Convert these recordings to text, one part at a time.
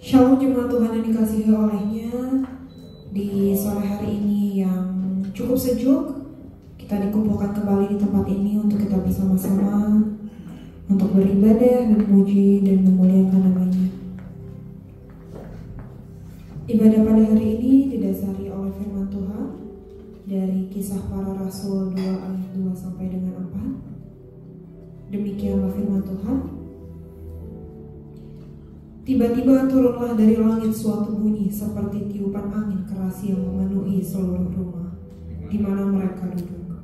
Shalom jemaat Tuhan yang dikasihi olehnya. Di sore hari ini yang cukup sejuk, kita dikumpulkan kembali di tempat ini untuk kita bersama-sama untuk beribadah, memuji dan memuliakan namanya. Ibadah pada hari ini didasari oleh firman Tuhan dari Kisah Para Rasul 2 ayat 2 sampai dengan 4. Demikianlah firman Tuhan. Tiba-tiba turunlah dari langit suatu bunyi seperti tiupan angin keras yang memenuhi seluruh rumah di mana mereka duduk.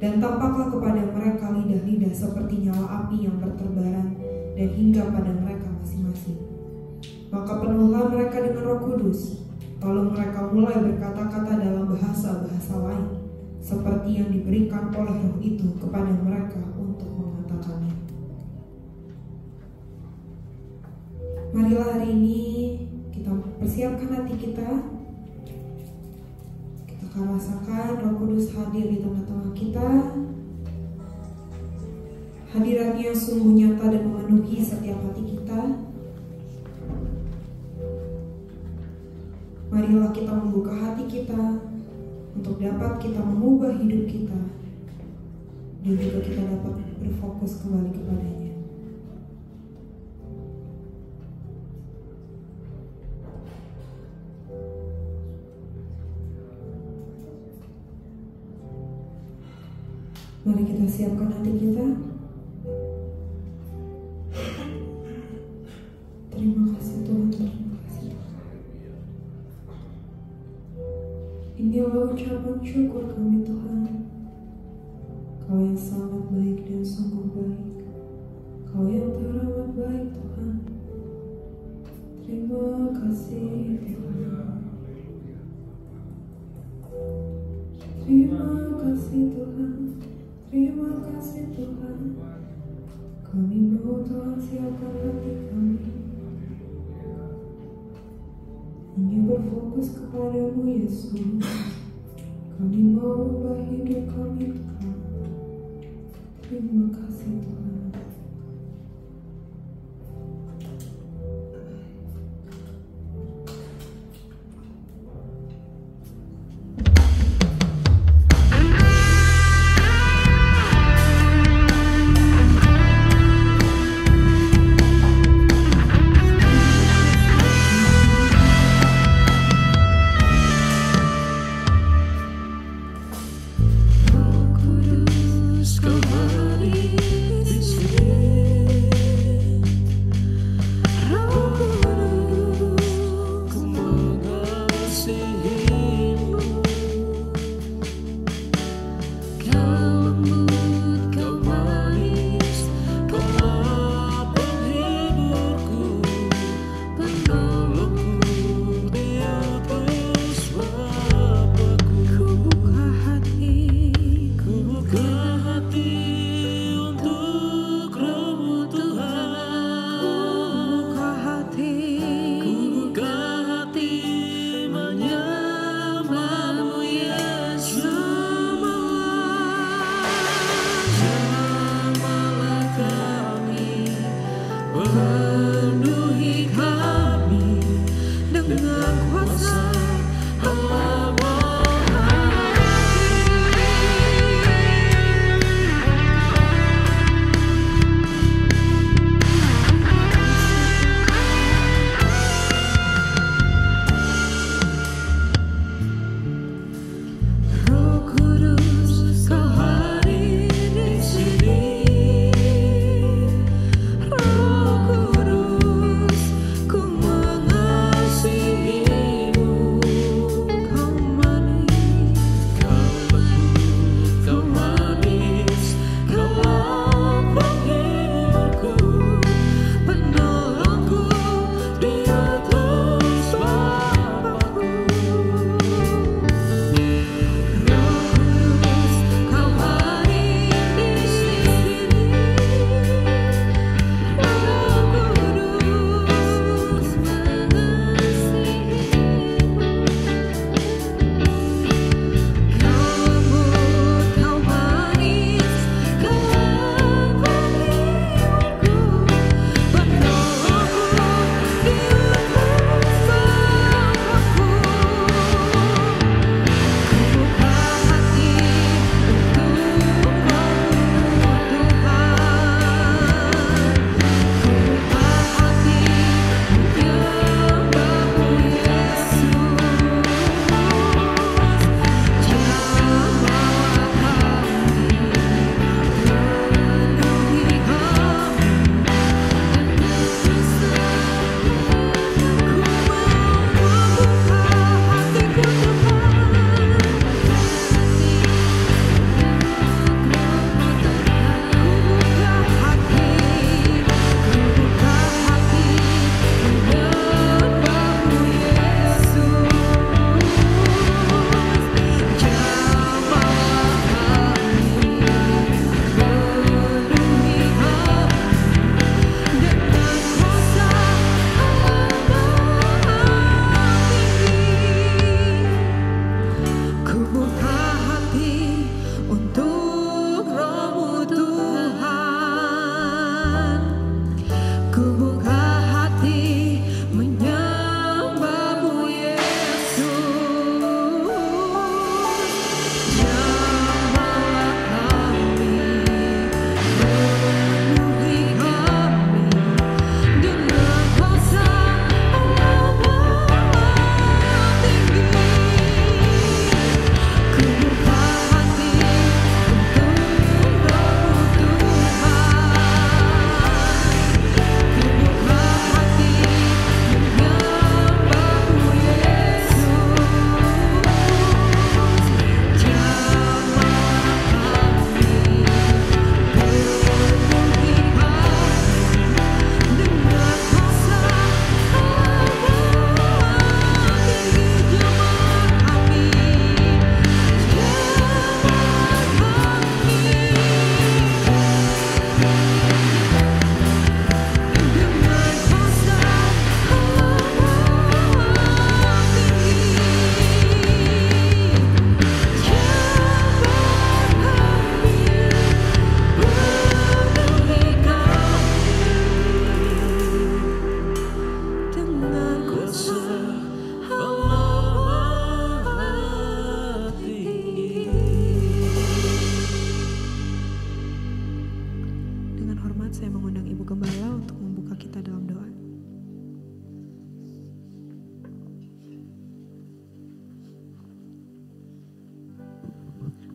Dan tampaklah kepada mereka lidah-lidah seperti nyala api yang berterbaran dan hingga pada mereka masing-masing. Maka penuhlah mereka dengan Roh Kudus, lalu mereka mulai berkata-kata dalam bahasa-bahasa lain, seperti yang diberikan oleh Roh itu kepada mereka untuk mengatakannya. Marilah hari ini kita persiapkan hati kita. Kita akan rasakan Roh Kudus hadir di tengah-tengah kita. Hadiratnya sungguh nyata dan memenuhi setiap hati kita. Marilah kita membuka hati kita untuk dapat kita mengubah hidup kita dan juga kita dapat berfokus kembali kepadanya. Mari kita siapkan hati kita. Terima kasih Tuhan, terima kasih Tuhan. Inilah ucapan syukur kami Tuhan. Kau yang sangat baik dan sungguh baik. Kau yang teramat baik Tuhan. Terima kasih Tuhan. Terima kasih Tuhan. Terima kasih Tuhan. Kami mau Tuhan siapkan hati kami hanya berfokus kepadamu Yesus. Kami mau ubah hidup kami Tuhan. Terima kasih Tuhan. Kudus kembali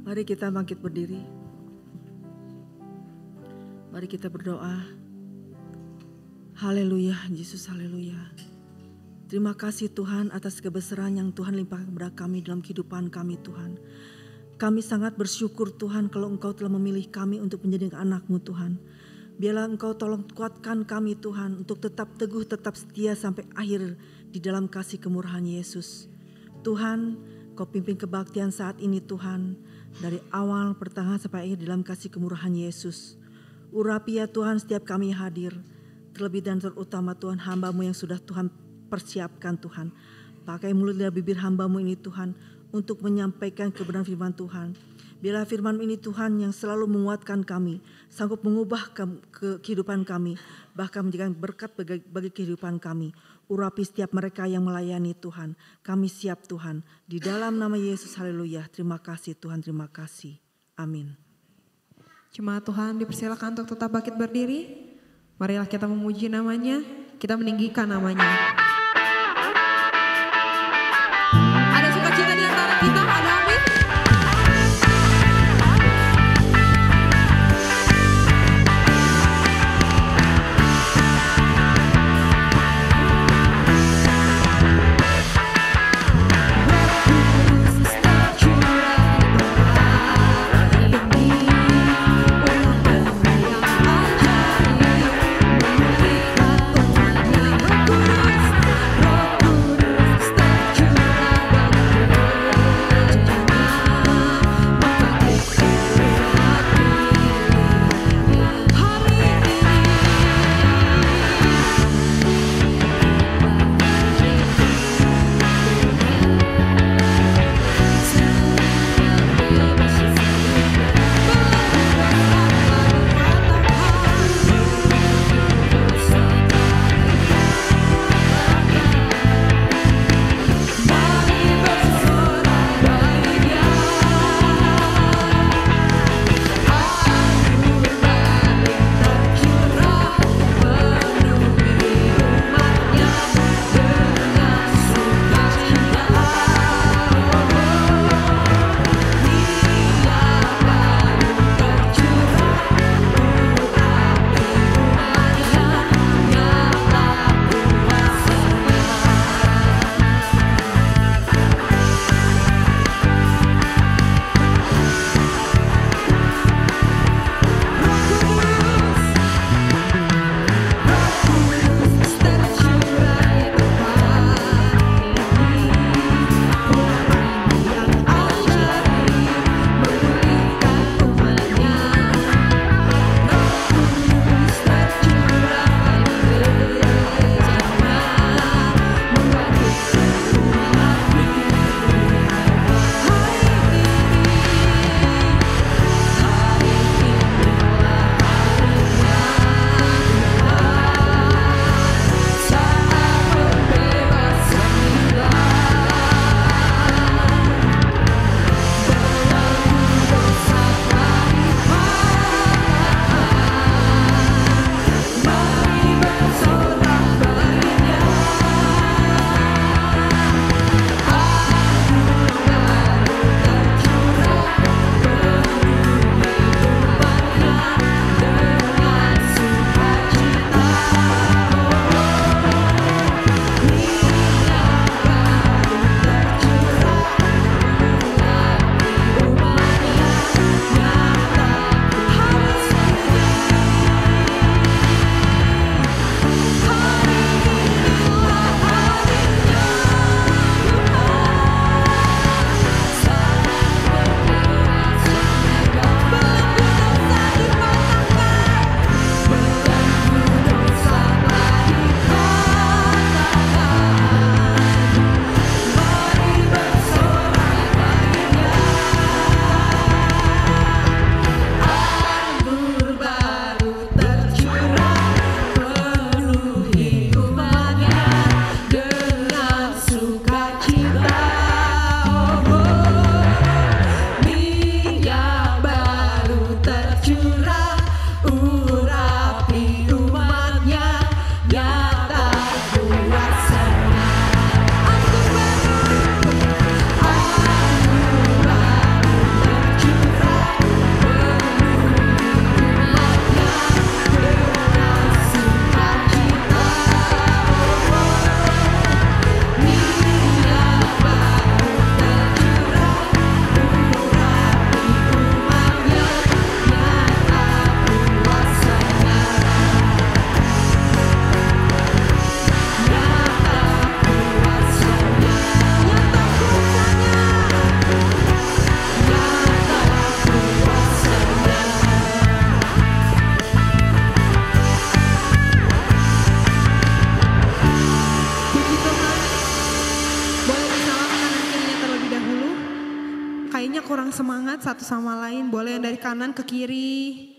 Mari kita bangkit berdiri. Mari kita berdoa. Haleluya, Yesus, haleluya. Terima kasih Tuhan atas kebesaran yang Tuhan limpahkan kepada kami dalam kehidupan kami Tuhan. Kami sangat bersyukur Tuhan kalau Engkau telah memilih kami untuk menjadi anak-Mu Tuhan. Biarlah Engkau tolong kuatkan kami Tuhan untuk tetap teguh, tetap setia sampai akhir di dalam kasih kemurahan Yesus. Tuhan, Kau pimpin kebaktian saat ini Tuhan, dari awal pertengahan sampai akhir dalam kasih kemurahan Yesus. Urapi ya Tuhan setiap kami hadir, terlebih dan terutama Tuhan hamba-Mu yang sudah Tuhan persiapkan Tuhan. Pakai mulut dan bibir hamba-Mu ini Tuhan untuk menyampaikan kebenaran firman Tuhan. Biarlah firman ini Tuhan yang selalu menguatkan kami, sanggup mengubah kehidupan kami, bahkan menjadikan berkat bagi kehidupan kami. Urapi setiap mereka yang melayani Tuhan. Kami siap Tuhan. Di dalam nama Yesus, haleluya. Terima kasih Tuhan, terima kasih. Amin. Jemaat Tuhan dipersilakan untuk tetap bangkit berdiri. Marilah kita memuji namanya, kita meninggikan namanya. Ada sukacita di antara kita, ada amin. Kudus kayaknya kurang semangat satu sama lain. Boleh yang dari kanan ke kiri.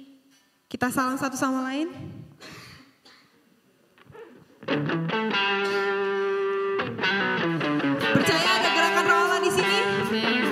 Kita salam satu sama lain. Percaya ada gerakan roh Allah di sini? Amin.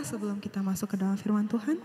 Sebelum kita masuk ke dalam firman Tuhan.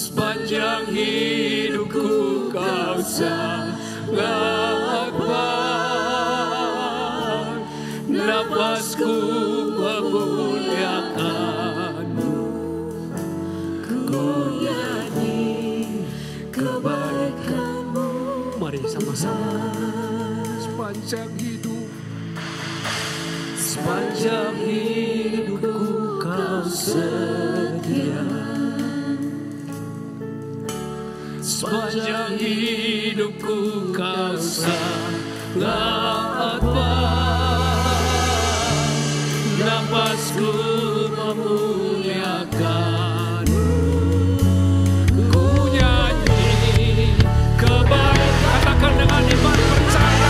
sepanjang hidupku Kau sangat baik, napasku memuliakan-Mu, ku nyanyi kebaikan-Mu. Mari sama-sama. Sepanjang hidupku Kau setia, sepanjang hidupku Kau sangat baik, napasku memuliakan-Mu, ku nyanyi kebaikan. Katakan dengan iman percaya.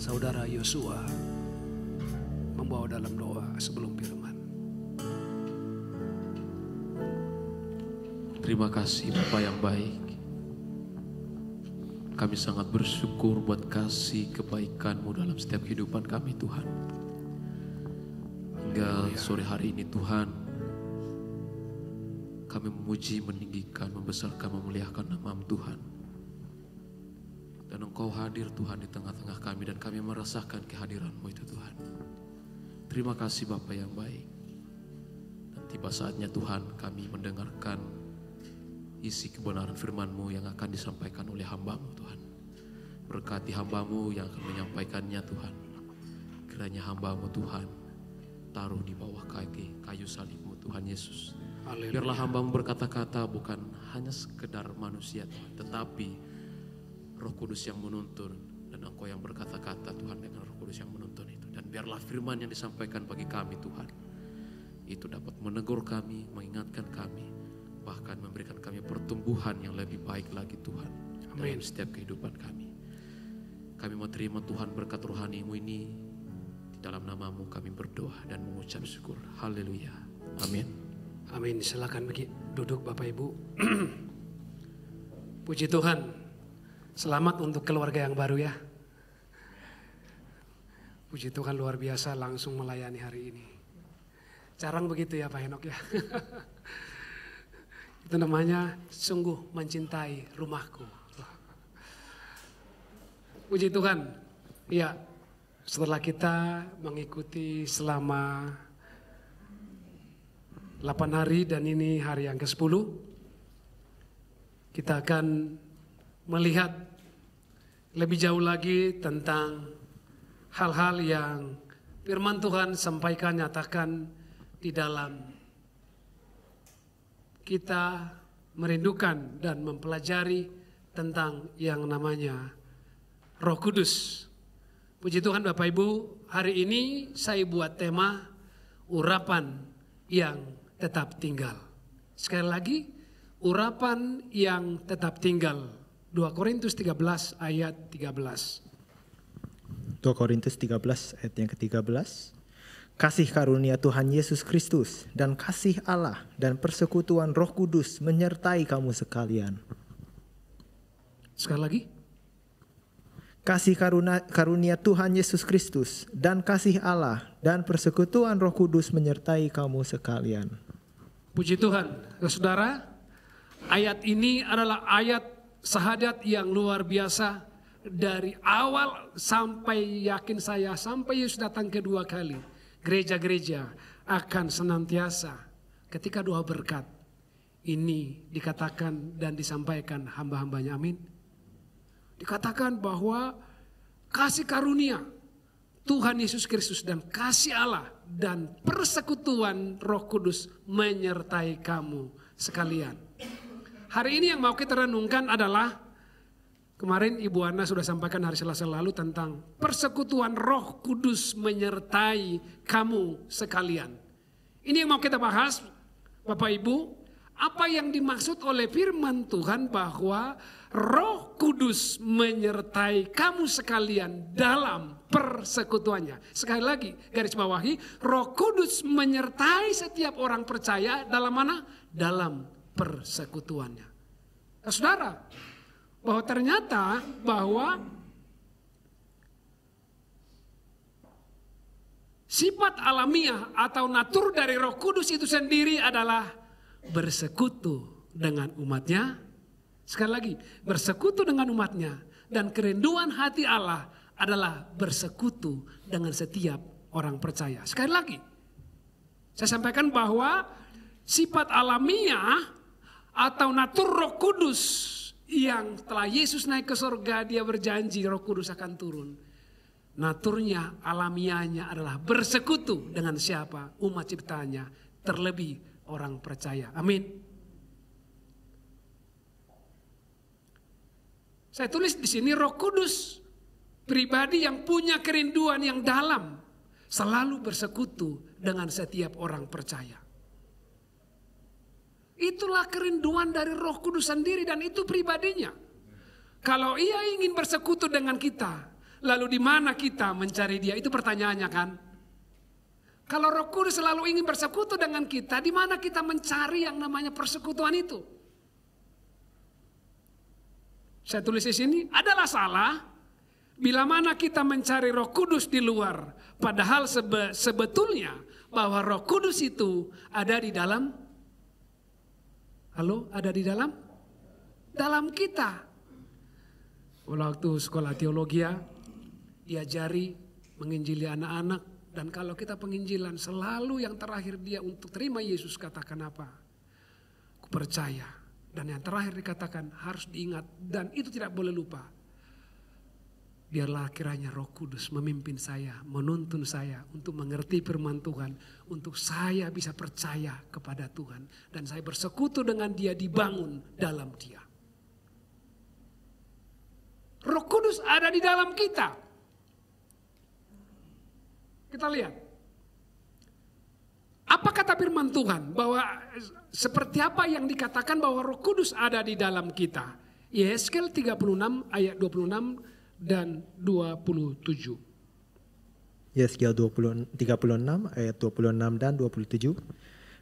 Saudara Yosua membawa dalam doa sebelum firman. Terima kasih Bapa yang baik. Kami sangat bersyukur buat kasih kebaikan-Mu dalam setiap kehidupan kami Tuhan. Hingga sore hari ini Tuhan, kami memuji, meninggikan, membesarkan, memuliakan nama-Mu Tuhan. Dan Engkau hadir Tuhan di tengah-tengah kami dan kami merasakan kehadiran-Mu itu Tuhan. Terima kasih Bapa yang baik. Dan tiba saatnya Tuhan kami mendengarkan isi kebenaran firman-Mu yang akan disampaikan oleh hamba-Mu Tuhan. Berkati hamba-Mu yang akan menyampaikannya Tuhan. Kiranya hamba-Mu Tuhan taruh di bawah kaki kayu salib-Mu Tuhan Yesus. Haleluya. Biarlah hamba-Mu berkata-kata bukan hanya sekedar manusia Tuhan, tetapi Roh Kudus yang menuntun, dan Engkau yang berkata-kata Tuhan dengan Roh Kudus yang menuntun itu. Dan biarlah firman yang disampaikan bagi kami Tuhan, itu dapat menegur kami, mengingatkan kami, bahkan memberikan kami pertumbuhan yang lebih baik lagi Tuhan. Amin. Dalam setiap kehidupan kami. Kami mau terima Tuhan berkat rohani-Mu ini. Di dalam nama-Mu kami berdoa dan mengucap syukur. Haleluya. Amin. Amin. Silakan duduk Bapak Ibu. Puji Tuhan. Selamat untuk keluarga yang baru ya. Puji Tuhan, luar biasa langsung melayani hari ini. Jarang begitu ya Pak Henok ya. Itu namanya sungguh mencintai rumahku. Puji Tuhan. Ya, setelah kita mengikuti selama 8 hari dan ini hari yang ke-10, kita akan melihat lebih jauh lagi tentang hal-hal yang firman Tuhan sampaikan, nyatakan di dalam kita merindukan dan mempelajari tentang yang namanya Roh Kudus. Puji Tuhan Bapak Ibu, hari ini saya buat tema urapan yang tetap tinggal. Sekali lagi, urapan yang tetap tinggal. 2 Korintus 13 ayat 13. 2 Korintus 13 ayat yang ke-13. Kasih karunia Tuhan Yesus Kristus dan kasih Allah dan persekutuan Roh Kudus menyertai kamu sekalian. Sekali lagi. Kasih karunia Tuhan Yesus Kristus dan kasih Allah dan persekutuan Roh Kudus menyertai kamu sekalian. Puji Tuhan, saudara. Ayat ini adalah ayat syahadat yang luar biasa dari awal sampai yakin saya sampai Yesus datang kedua kali. Gereja-gereja akan senantiasa ketika doa berkat ini dikatakan dan disampaikan hamba-hambanya. Amin. Dikatakan bahwa kasih karunia Tuhan Yesus Kristus dan kasih Allah dan persekutuan Roh Kudus menyertai kamu sekalian. Hari ini yang mau kita renungkan adalah, kemarin Ibu Ana sudah sampaikan hari Selasa lalu tentang persekutuan Roh Kudus menyertai kamu sekalian. Ini yang mau kita bahas, Bapak Ibu. Apa yang dimaksud oleh firman Tuhan bahwa Roh Kudus menyertai kamu sekalian dalam persekutuannya. Sekali lagi garis bawahi, Roh Kudus menyertai setiap orang percaya dalam mana? Dalam persekutuannya. Nah, saudara, bahwa ternyata bahwa sifat alamiah atau natur dari Roh Kudus itu sendiri adalah bersekutu dengan umatnya. Sekali lagi, bersekutu dengan umatnya. Dan kerinduan hati Allah adalah bersekutu dengan setiap orang percaya. Sekali lagi, saya sampaikan bahwa sifat alamiah atau natur Roh Kudus yang setelah Yesus naik ke surga, dia berjanji Roh Kudus akan turun. Naturnya, alamiahnya adalah bersekutu dengan siapa? Umat ciptaannya, terlebih orang percaya. Amin. Saya tulis di sini Roh Kudus, pribadi yang punya kerinduan yang dalam, selalu bersekutu dengan setiap orang percaya. Itulah kerinduan dari Roh Kudus sendiri dan itu pribadinya. Kalau ia ingin bersekutu dengan kita, lalu di mana kita mencari dia? Itu pertanyaannya kan? Kalau Roh Kudus selalu ingin bersekutu dengan kita, di mana kita mencari yang namanya persekutuan itu? Saya tulis di sini, adalah salah bila mana kita mencari Roh Kudus di luar, padahal sebetulnya bahwa Roh Kudus itu ada di dalam, ada di dalam kita. Waktu sekolah teologi diajari menginjili anak-anak. Dan kalau kita penginjilan selalu yang terakhir dia untuk terima Yesus katakan apa? Aku percaya. Dan yang terakhir dikatakan harus diingat dan itu tidak boleh lupa. Biarlah kiranya Roh Kudus memimpin saya, menuntun saya untuk mengerti firman Tuhan. Untuk saya bisa percaya kepada Tuhan. Dan saya bersekutu dengan dia, dibangun dalam dia. Roh Kudus ada di dalam kita. Kita lihat. Apa kata firman Tuhan? Bahwa seperti apa yang dikatakan bahwa Roh Kudus ada di dalam kita. Yeskel 36 ayat 26 dan 27. Yeskel 36 ayat 26 dan 27.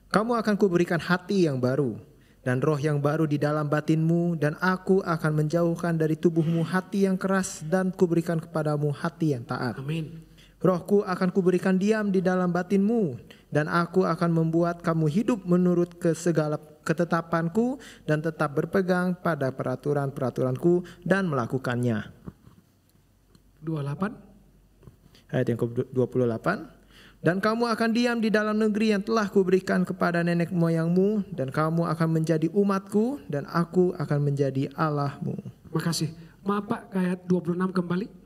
Kamu akan kuberikan hati yang baru dan roh yang baru di dalam batinmu, dan aku akan menjauhkan dari tubuhmu hati yang keras dan kuberikan kepadamu hati yang taat. Amin. Rohku akan kuberikan diam di dalam batinmu, dan aku akan membuat kamu hidup menurut segala ketetapanku dan tetap berpegang pada peraturan-peraturanku dan melakukannya. 28. Ayat yang ke-28. Dan kamu akan diam di dalam negeri yang telah kuberikan kepada nenek moyangmu, dan kamu akan menjadi umatku, dan aku akan menjadi Allahmu. Makasih. Maaf Pak, ayat 26 kembali.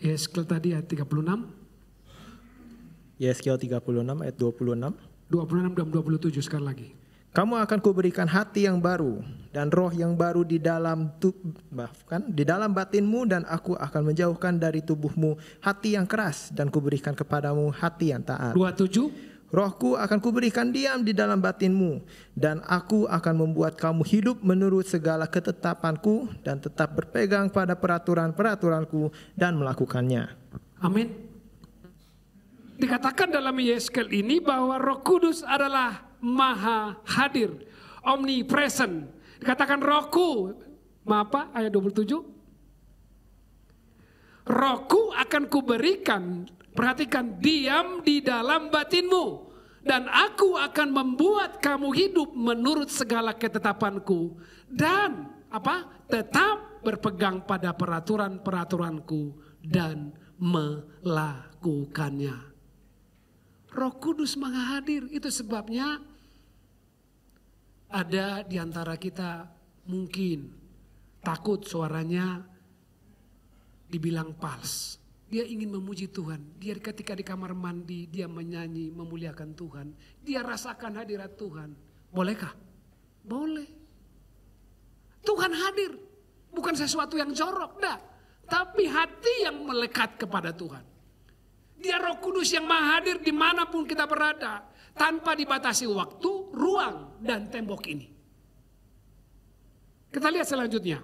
Yeskel tadi ayat 36. Yeskel 36 ayat 26. 26 dan 27 sekali lagi. Kamu akan kuberikan hati yang baru dan roh yang baru di dalam batinmu, dan aku akan menjauhkan dari tubuhmu hati yang keras dan kuberikan kepadamu hati yang taat. 27. Rohku akan kuberikan diam di dalam batinmu, dan aku akan membuat kamu hidup menurut segala ketetapanku dan tetap berpegang pada peraturan-peraturanku dan melakukannya. Amin. Dikatakan dalam Yeskel ini bahwa Roh Kudus adalah maha hadir, omnipresent. Dikatakan Rohku, ayat 27. Rohku akan kuberikan, perhatikan, diam di dalam batinmu, dan aku akan membuat kamu hidup menurut segala ketetapanku dan tetap berpegang pada peraturan-peraturanku dan melakukannya. Roh Kudus maha hadir. Itu sebabnya ada di antara kita mungkin takut suaranya dibilang pals. Dia ingin memuji Tuhan. Dia ketika di kamar mandi, dia menyanyi, memuliakan Tuhan. Dia rasakan hadirat Tuhan. Bolehkah? Boleh. Tuhan hadir. Bukan sesuatu yang jorok, dah. Tapi hati yang melekat kepada Tuhan. Dia Roh Kudus yang Maha hadir dimanapun kita berada. Tanpa dibatasi waktu, ruang, dan tembok ini. Kita lihat selanjutnya.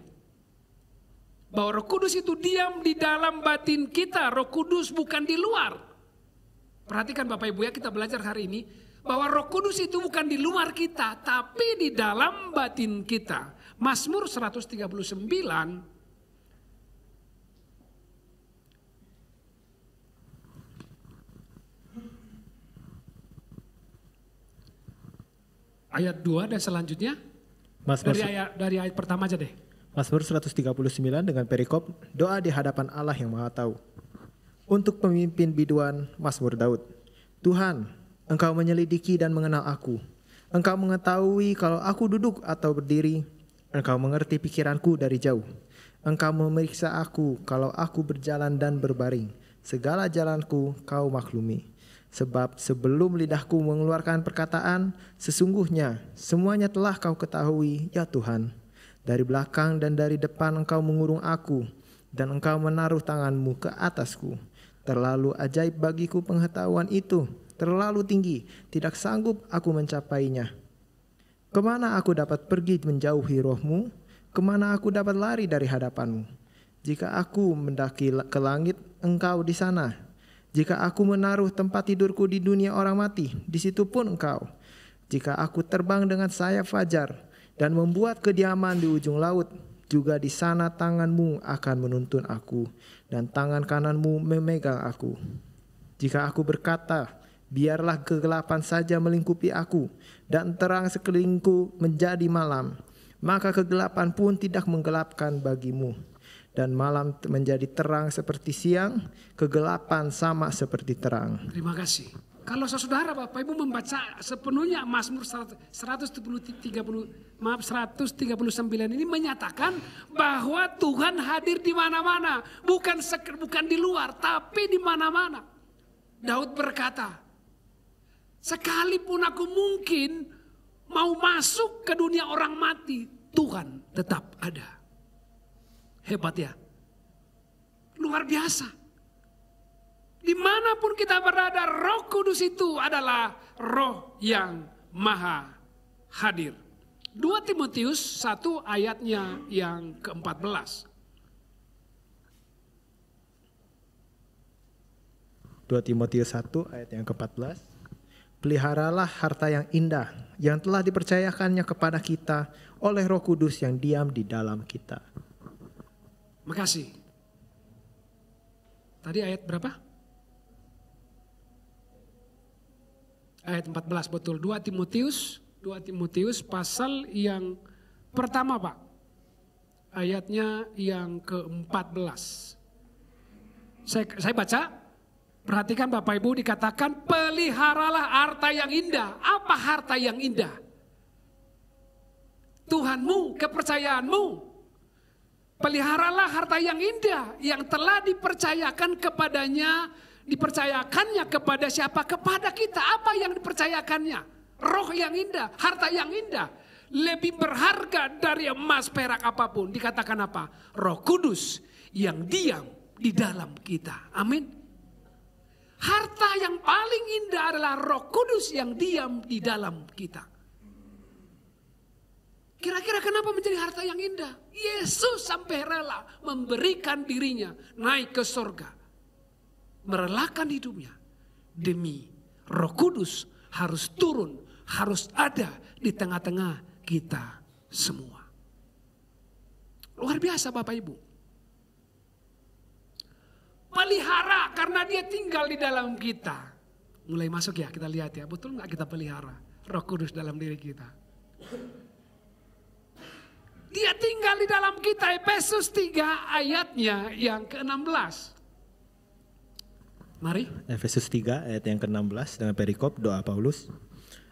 Bahwa Roh Kudus itu diam di dalam batin kita. Roh Kudus bukan di luar. Perhatikan Bapak Ibu ya, kita belajar hari ini. Bahwa Roh Kudus itu bukan di luar kita, tapi di dalam batin kita. Mazmur 139 ayat 2 dan selanjutnya. Dari ayat pertama aja deh. Mazmur 139 dengan perikop doa di hadapan Allah yang Maha Tahu. Untuk pemimpin biduan Mazmur Daud. Tuhan, Engkau menyelidiki dan mengenal aku. Engkau mengetahui kalau aku duduk atau berdiri. Engkau mengerti pikiranku dari jauh. Engkau memeriksa aku kalau aku berjalan dan berbaring. Segala jalanku Kau maklumi. Sebab sebelum lidahku mengeluarkan perkataan, sesungguhnya semuanya telah Kau ketahui, ya Tuhan. Dari belakang dan dari depan Engkau mengurung aku, dan Engkau menaruh tangan-Mu ke atasku. Terlalu ajaib bagiku pengetahuan itu, terlalu tinggi, tidak sanggup aku mencapainya. Kemana aku dapat pergi menjauhi Roh-Mu? Kemana aku dapat lari dari hadapan-Mu? Jika aku mendaki ke langit, Engkau di sana. Jika aku menaruh tempat tidurku di dunia orang mati, di situ pun Engkau. Jika aku terbang dengan sayap fajar dan membuat kediaman di ujung laut, juga di sana tangan-Mu akan menuntun aku dan tangan kanan-Mu memegang aku. Jika aku berkata, biarlah kegelapan saja melingkupi aku dan terang sekelilingku menjadi malam, maka kegelapan pun tidak menggelapkan bagimu. Dan malam menjadi terang seperti siang, kegelapan sama seperti terang. Terima kasih. Kalau saudara Bapak Ibu membaca sepenuhnya Mazmur 139 ini menyatakan bahwa Tuhan hadir di mana-mana, bukan di luar, tapi di mana-mana. Daud berkata, sekalipun aku mungkin mau masuk ke dunia orang mati, Tuhan tetap ada. Hebat ya, luar biasa. Dimanapun kita berada, Roh Kudus itu adalah Roh yang Maha hadir. 2 Timotius 1 ayatnya yang ke-14. 2 Timotius 1 ayat yang ke-14. Peliharalah harta yang indah yang telah dipercayakannya kepada kita oleh Roh Kudus yang diam di dalam kita. Makasih. Tadi ayat berapa? Ayat 14 betul. 2 Timotius pasal yang pertama Pak. Ayatnya yang ke-14. Saya baca. Perhatikan Bapak Ibu, dikatakan peliharalah harta yang indah. Apa harta yang indah? Tuhanmu, kepercayaanmu. Peliharalah harta yang indah yang telah dipercayakannya kepada siapa? Kepada kita. Apa yang dipercayakannya? Roh yang indah, harta yang indah. Lebih berharga dari emas, perak apapun. Dikatakan apa? Roh Kudus yang diam di dalam kita. Amin. Harta yang paling indah adalah Roh Kudus yang diam di dalam kita. Kira-kira kenapa menjadi harta yang indah? Yesus sampai rela memberikan dirinya naik ke sorga. Merelakan hidupnya. Demi Roh Kudus harus turun, harus ada di tengah-tengah kita semua. Luar biasa Bapak Ibu. Pelihara karena dia tinggal di dalam kita. Mulai masuk ya, kita lihat ya. Betul gak kita pelihara Roh Kudus dalam diri kita? Dia tinggal di dalam kita. Efesus 3 ayatnya yang ke-16. Mari. Efesus 3 ayat yang ke-16 dengan perikop doa Paulus.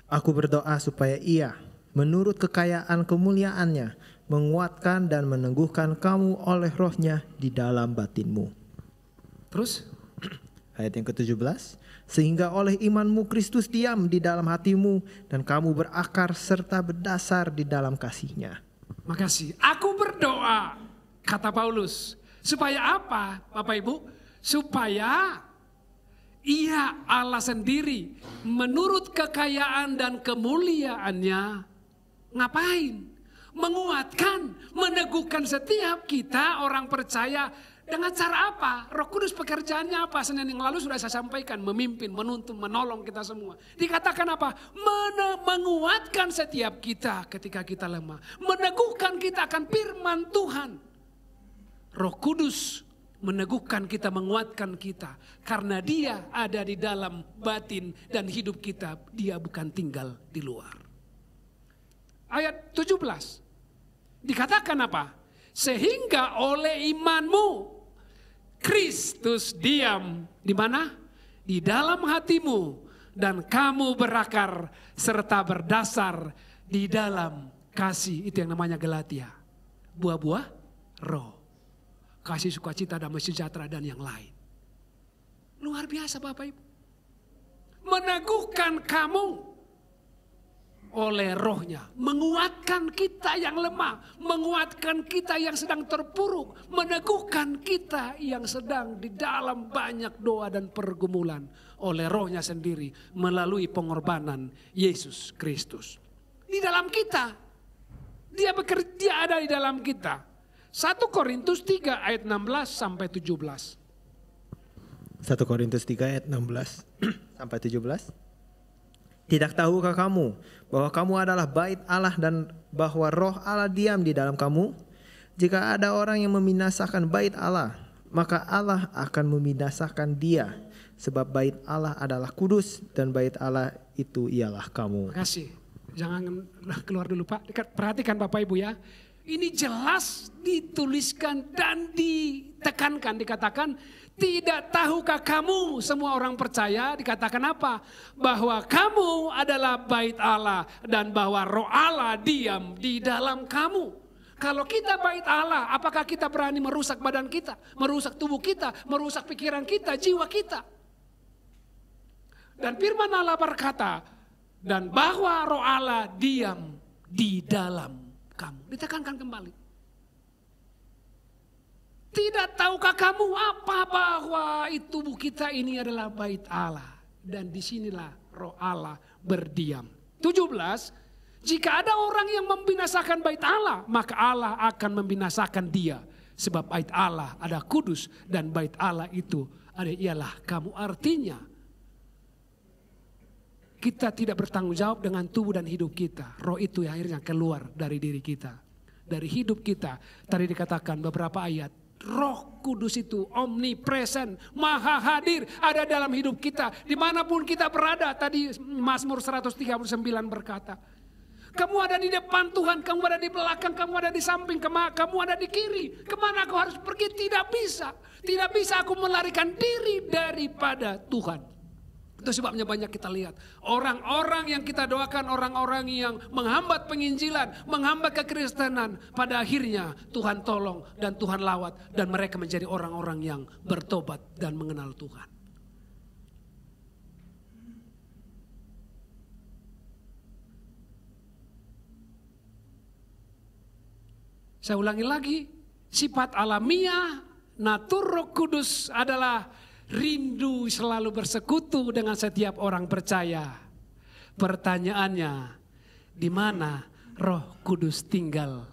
Aku berdoa supaya ia menurut kekayaan kemuliaannya menguatkan dan meneguhkan kamu oleh rohnya di dalam batinmu. Terus? Ayat yang ke-17, sehingga oleh imanmu Kristus diam di dalam hatimu dan kamu berakar serta berdasar di dalam kasih-Nya. Makasih. Aku berdoa, kata Paulus. Supaya apa, Bapak Ibu? Supaya Ia Allah sendiri menurut kekayaan dan kemuliaannya ngapain? Menguatkan, meneguhkan setiap kita orang percaya. Dengan cara apa? Roh Kudus pekerjaannya apa? Senin yang lalu sudah saya sampaikan. Memimpin, menuntun, menolong kita semua. Dikatakan apa? Menguatkan setiap kita ketika kita lemah. Meneguhkan kita akan firman Tuhan. Roh Kudus meneguhkan kita, menguatkan kita. Karena Dia ada di dalam batin dan hidup kita. Dia bukan tinggal di luar. Ayat 17. Dikatakan apa? Sehingga oleh imanmu Kristus diam di mana? Di dalam hatimu dan kamu berakar serta berdasar di dalam kasih. Itu yang namanya Galatia. Buah-buah roh. Kasih, sukacita, damai sejahtera dan yang lain. Luar biasa Bapak Ibu. Meneguhkan kamu oleh rohnya. Menguatkan kita yang lemah. Menguatkan kita yang sedang terpuruk. Meneguhkan kita yang sedang di dalam banyak doa dan pergumulan. Oleh rohnya sendiri. Melalui pengorbanan Yesus Kristus. Di dalam kita. Dia bekerja ada di dalam kita. 1 Korintus 3 ayat 16 sampai 17. 1 Korintus 3 ayat 16 sampai 17. Tidak tahukah kamu bahwa kamu adalah bait Allah dan bahwa roh Allah diam di dalam kamu? Jika ada orang yang membinasakan bait Allah, maka Allah akan membinasakan dia. Sebab bait Allah adalah kudus dan bait Allah itu ialah kamu. Terima kasih. Jangan keluar dulu Pak. Perhatikan Bapak Ibu ya. Ini jelas dituliskan dan ditekankan, dikatakan, tidak tahukah kamu semua orang percaya, dikatakan apa? Bahwa kamu adalah bait Allah dan bahwa roh Allah diam di dalam kamu. Kalau kita bait Allah, apakah kita berani merusak badan kita, merusak tubuh kita, merusak pikiran kita, jiwa kita? Dan firman Allah berkata, dan bahwa roh Allah diam di dalam kamu. Ditekankan kembali. Tidak tahukah kamu apa bahwa tubuh kita ini adalah bait Allah. Dan disinilah roh Allah berdiam. 17. Jika ada orang yang membinasakan bait Allah, maka Allah akan membinasakan dia. Sebab bait Allah ada kudus dan bait Allah itu ialah kamu. Artinya kita tidak bertanggung jawab dengan tubuh dan hidup kita. Roh itu yang akhirnya keluar dari diri kita. Dari hidup kita. Tadi dikatakan beberapa ayat. Roh Kudus itu omnipresent, maha hadir, ada dalam hidup kita. Dimanapun kita berada. Tadi Mazmur 139 berkata. Kamu ada di depan Tuhan, kamu ada di belakang, kamu ada di samping, kamu ada di kiri. Kemana aku harus pergi? Tidak bisa. Tidak bisa aku melarikan diri daripada Tuhan. Itu sebabnya banyak kita lihat. Orang-orang yang kita doakan, orang-orang yang menghambat penginjilan, menghambat kekristenan. Pada akhirnya Tuhan tolong dan Tuhan lawat. Dan mereka menjadi orang-orang yang bertobat dan mengenal Tuhan. Saya ulangi lagi. Sifat alamiah, natur Roh Kudus adalah rindu selalu bersekutu dengan setiap orang percaya. Pertanyaannya, di mana Roh Kudus tinggal?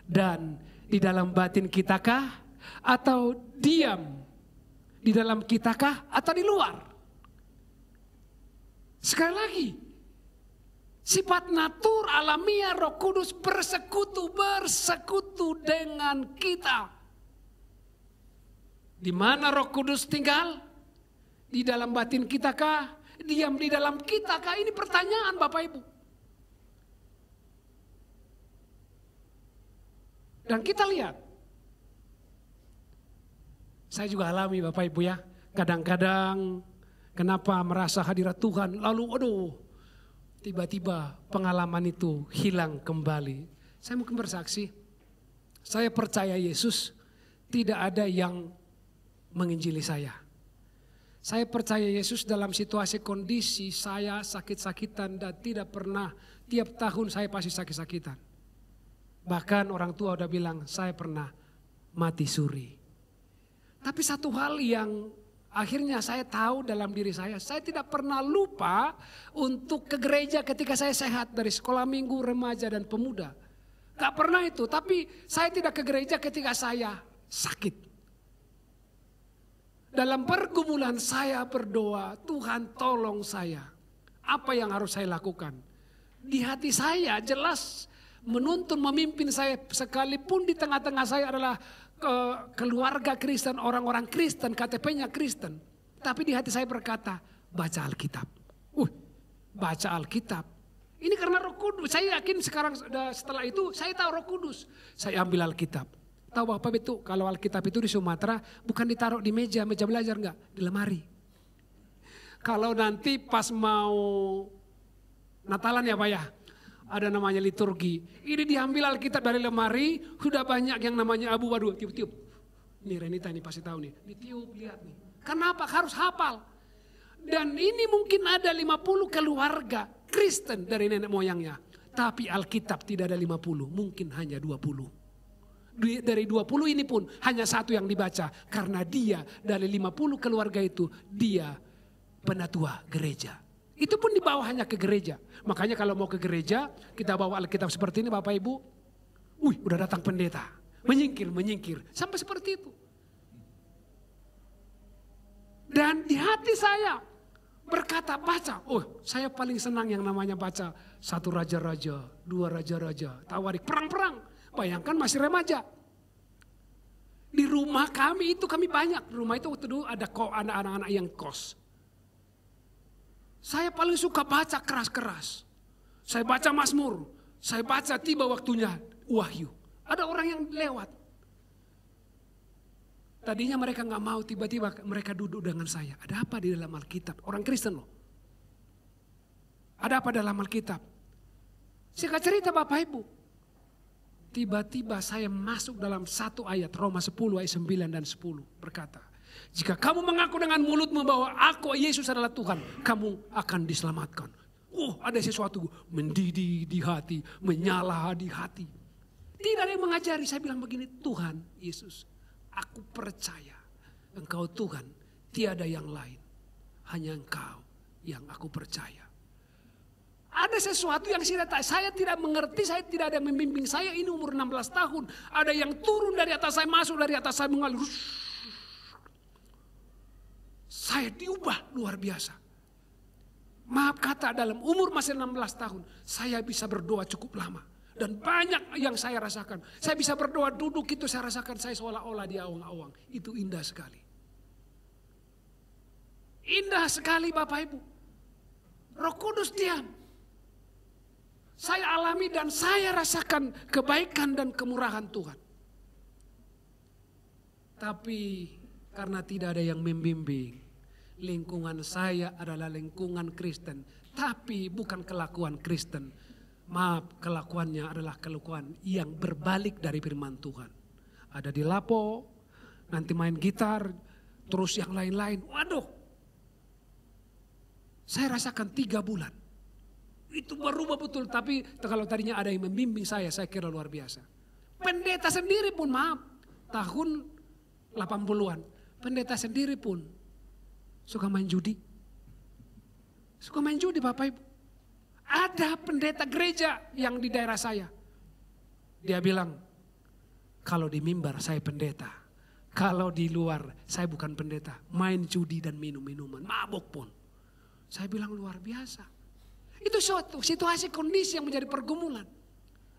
Dan di dalam batin kitakah? Atau diam di dalam kitakah? Atau di luar? Sekali lagi, sifat natur alamiah Roh Kudus bersekutu dengan kita. Di mana Roh Kudus tinggal? Di dalam batin kita kah? Diam di dalam kita kah? Ini pertanyaan Bapak Ibu. Dan kita lihat. Saya juga alami Bapak Ibu ya. Kadang-kadang kenapa merasa hadirat Tuhan. Lalu tiba-tiba pengalaman itu hilang kembali. Saya mungkin bersaksi. Saya percaya Yesus, tidak ada yang menginjili saya. Saya percaya Yesus dalam situasi kondisi saya sakit-sakitan dan tidak pernah, tiap tahun saya pasti sakit-sakitan. Bahkan orang tua udah bilang saya pernah mati suri. Tapi satu hal yang akhirnya saya tahu dalam diri saya tidak pernah lupa untuk ke gereja ketika saya sehat dari sekolah minggu, remaja dan pemuda. Gak pernah itu, tapi saya tidak ke gereja ketika saya sakit. Dalam pergumulan saya berdoa, Tuhan tolong saya. Apa yang harus saya lakukan? Di hati saya jelas menuntun, memimpin saya, sekalipun di tengah-tengah saya adalah keluarga Kristen, orang-orang Kristen, KTP-nya Kristen. Tapi di hati saya berkata, baca Alkitab. Baca Alkitab. Ini karena Roh Kudus. Saya yakin sekarang setelah itu saya tahu Roh Kudus. Saya ambil Alkitab. Tahu Bapak betul kalau Alkitab itu di Sumatera bukan ditaruh di meja belajar enggak, di lemari. Kalau nanti pas mau Natalan ya Pak ya, ada namanya liturgi. Ini diambil Alkitab dari lemari, sudah banyak yang namanya abu, waduh tiup-tiup. Nih Renita ini pasti tahu nih, ditiup lihat nih. Kenapa harus hafal? Dan ini mungkin ada 50 keluarga Kristen dari nenek moyangnya. Tapi Alkitab tidak ada 50, mungkin hanya 20. Dari 20 ini pun hanya satu yang dibaca. Karena dia dari 50 keluarga itu, dia penatua gereja. Itu pun dibawa hanya ke gereja. Makanya kalau mau ke gereja, kita bawa Alkitab seperti ini Bapak Ibu. Udah datang pendeta. Menyingkir. Sampai seperti itu. Dan di hati saya berkata baca. Saya paling senang yang namanya baca 1 Raja-Raja, 2 Raja-Raja, Tawarik, perang-perang. Bayangkan masih remaja. Di rumah kami itu kami banyak. Di rumah itu waktu dulu ada anak-anak yang kos. Saya paling suka baca keras-keras. Saya baca Mazmur. Saya baca tiba waktunya Wahyu. Ada orang yang lewat. Tadinya mereka gak mau, tiba-tiba mereka duduk dengan saya. Ada apa di dalam Alkitab? Orang Kristen loh. Ada apa dalam Alkitab? Singkat cerita Bapak Ibu. Tiba-tiba saya masuk dalam satu ayat, Roma 10 ayat 9 dan 10 berkata. Jika kamu mengaku dengan mulutmu bahwa aku Yesus adalah Tuhan, kamu akan diselamatkan. Ada sesuatu mendidih di hati, menyala di hati. Tidak ada yang mengajari, saya bilang begini, Tuhan Yesus. Aku percaya Engkau Tuhan, tiada yang lain. Hanya Engkau yang aku percaya. Ada sesuatu yang saya tidak mengerti, saya tidak ada yang membimbing saya. Ini umur 16 tahun. Ada yang turun dari atas saya, masuk dari atas saya, mengalir. Saya diubah luar biasa. Maaf kata dalam umur masih 16 tahun, saya bisa berdoa cukup lama. Dan banyak yang saya rasakan. Saya bisa berdoa duduk itu saya rasakan saya seolah-olah di awang-awang. Itu indah sekali. Indah sekali Bapak Ibu. Roh Kudus diam. Saya alami dan saya rasakan kebaikan dan kemurahan Tuhan. Tapi karena tidak ada yang membimbing. Lingkungan saya adalah lingkungan Kristen. Tapi bukan kelakuan Kristen. Maaf, kelakuannya adalah kelakuan yang berbalik dari firman Tuhan. Ada di lapo, nanti main gitar, terus yang lain-lain. Waduh, saya rasakan 3 bulan. Itu berubah betul, tapi kalau tadinya ada yang membimbing saya kira luar biasa. Pendeta sendiri pun maaf, tahun 80-an, pendeta sendiri pun suka main judi. Suka main judi Bapak Ibu. Ada pendeta gereja yang di daerah saya. Dia bilang, kalau di mimbar saya pendeta. Kalau di luar saya bukan pendeta. Main judi dan minum-minuman, mabok pun. Saya bilang luar biasa. Itu suatu situasi kondisi yang menjadi pergumulan.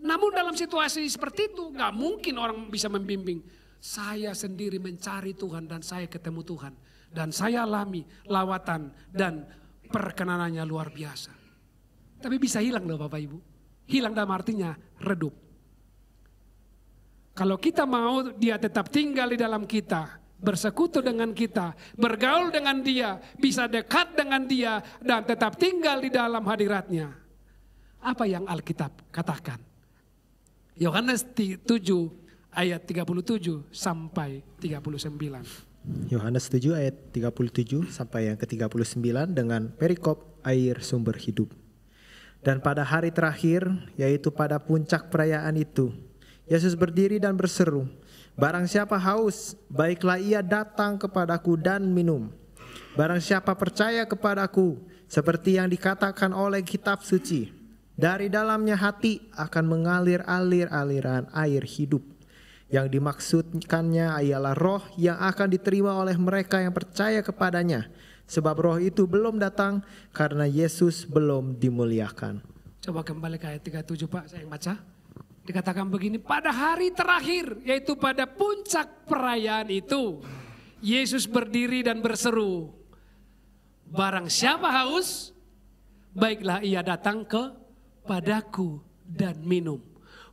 Namun dalam situasi seperti itu gak mungkin orang bisa membimbing. Saya sendiri mencari Tuhan dan saya ketemu Tuhan. Dan saya alami lawatan dan perkenanannya luar biasa. Tapi bisa hilang loh Bapak Ibu. Hilang dalam artinya redup. Kalau kita mau dia tetap tinggal di dalam kita. Bersekutu dengan kita. Bergaul dengan dia. Bisa dekat dengan dia. Dan tetap tinggal di dalam hadiratnya. Apa yang Alkitab katakan? Yohanes 7 ayat 37 sampai 39. Yohanes 7 ayat 37 sampai yang ke-39 dengan perikop air sumber hidup. Dan pada hari terakhir, yaitu pada puncak perayaan itu, Yesus berdiri dan berseru, "Barang siapa haus, baiklah ia datang kepadaku dan minum. Barang siapa percaya kepadaku, seperti yang dikatakan oleh kitab suci, dari dalamnya hati akan mengalir aliran air hidup." Yang dimaksudkannya ialah roh yang akan diterima oleh mereka yang percaya kepadanya. Sebab roh itu belum datang karena Yesus belum dimuliakan. Coba kembali ke ayat 37 Pak, saya yang baca. Dikatakan begini, pada hari terakhir, yaitu pada puncak perayaan itu, Yesus berdiri dan berseru, "Barang siapa haus, baiklah ia datang kepadaku dan minum."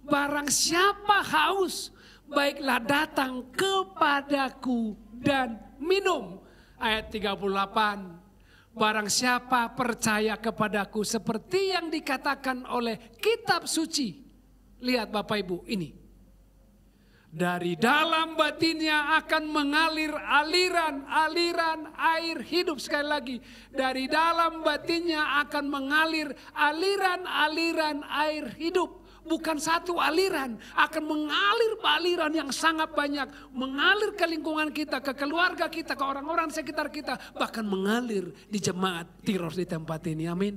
Barang siapa haus, baiklah datang kepadaku dan minum. Ayat 38, barang siapa percaya kepadaku seperti yang dikatakan oleh kitab suci. Lihat Bapak Ibu ini. Dari dalam batinnya akan mengalir aliran air hidup. Sekali lagi, dari dalam batinnya akan mengalir aliran air hidup. Bukan satu aliran, akan mengalir aliran yang sangat banyak. Mengalir ke lingkungan kita, ke keluarga kita, ke orang-orang sekitar kita. Bahkan mengalir di jemaat Tiros di tempat ini, amin.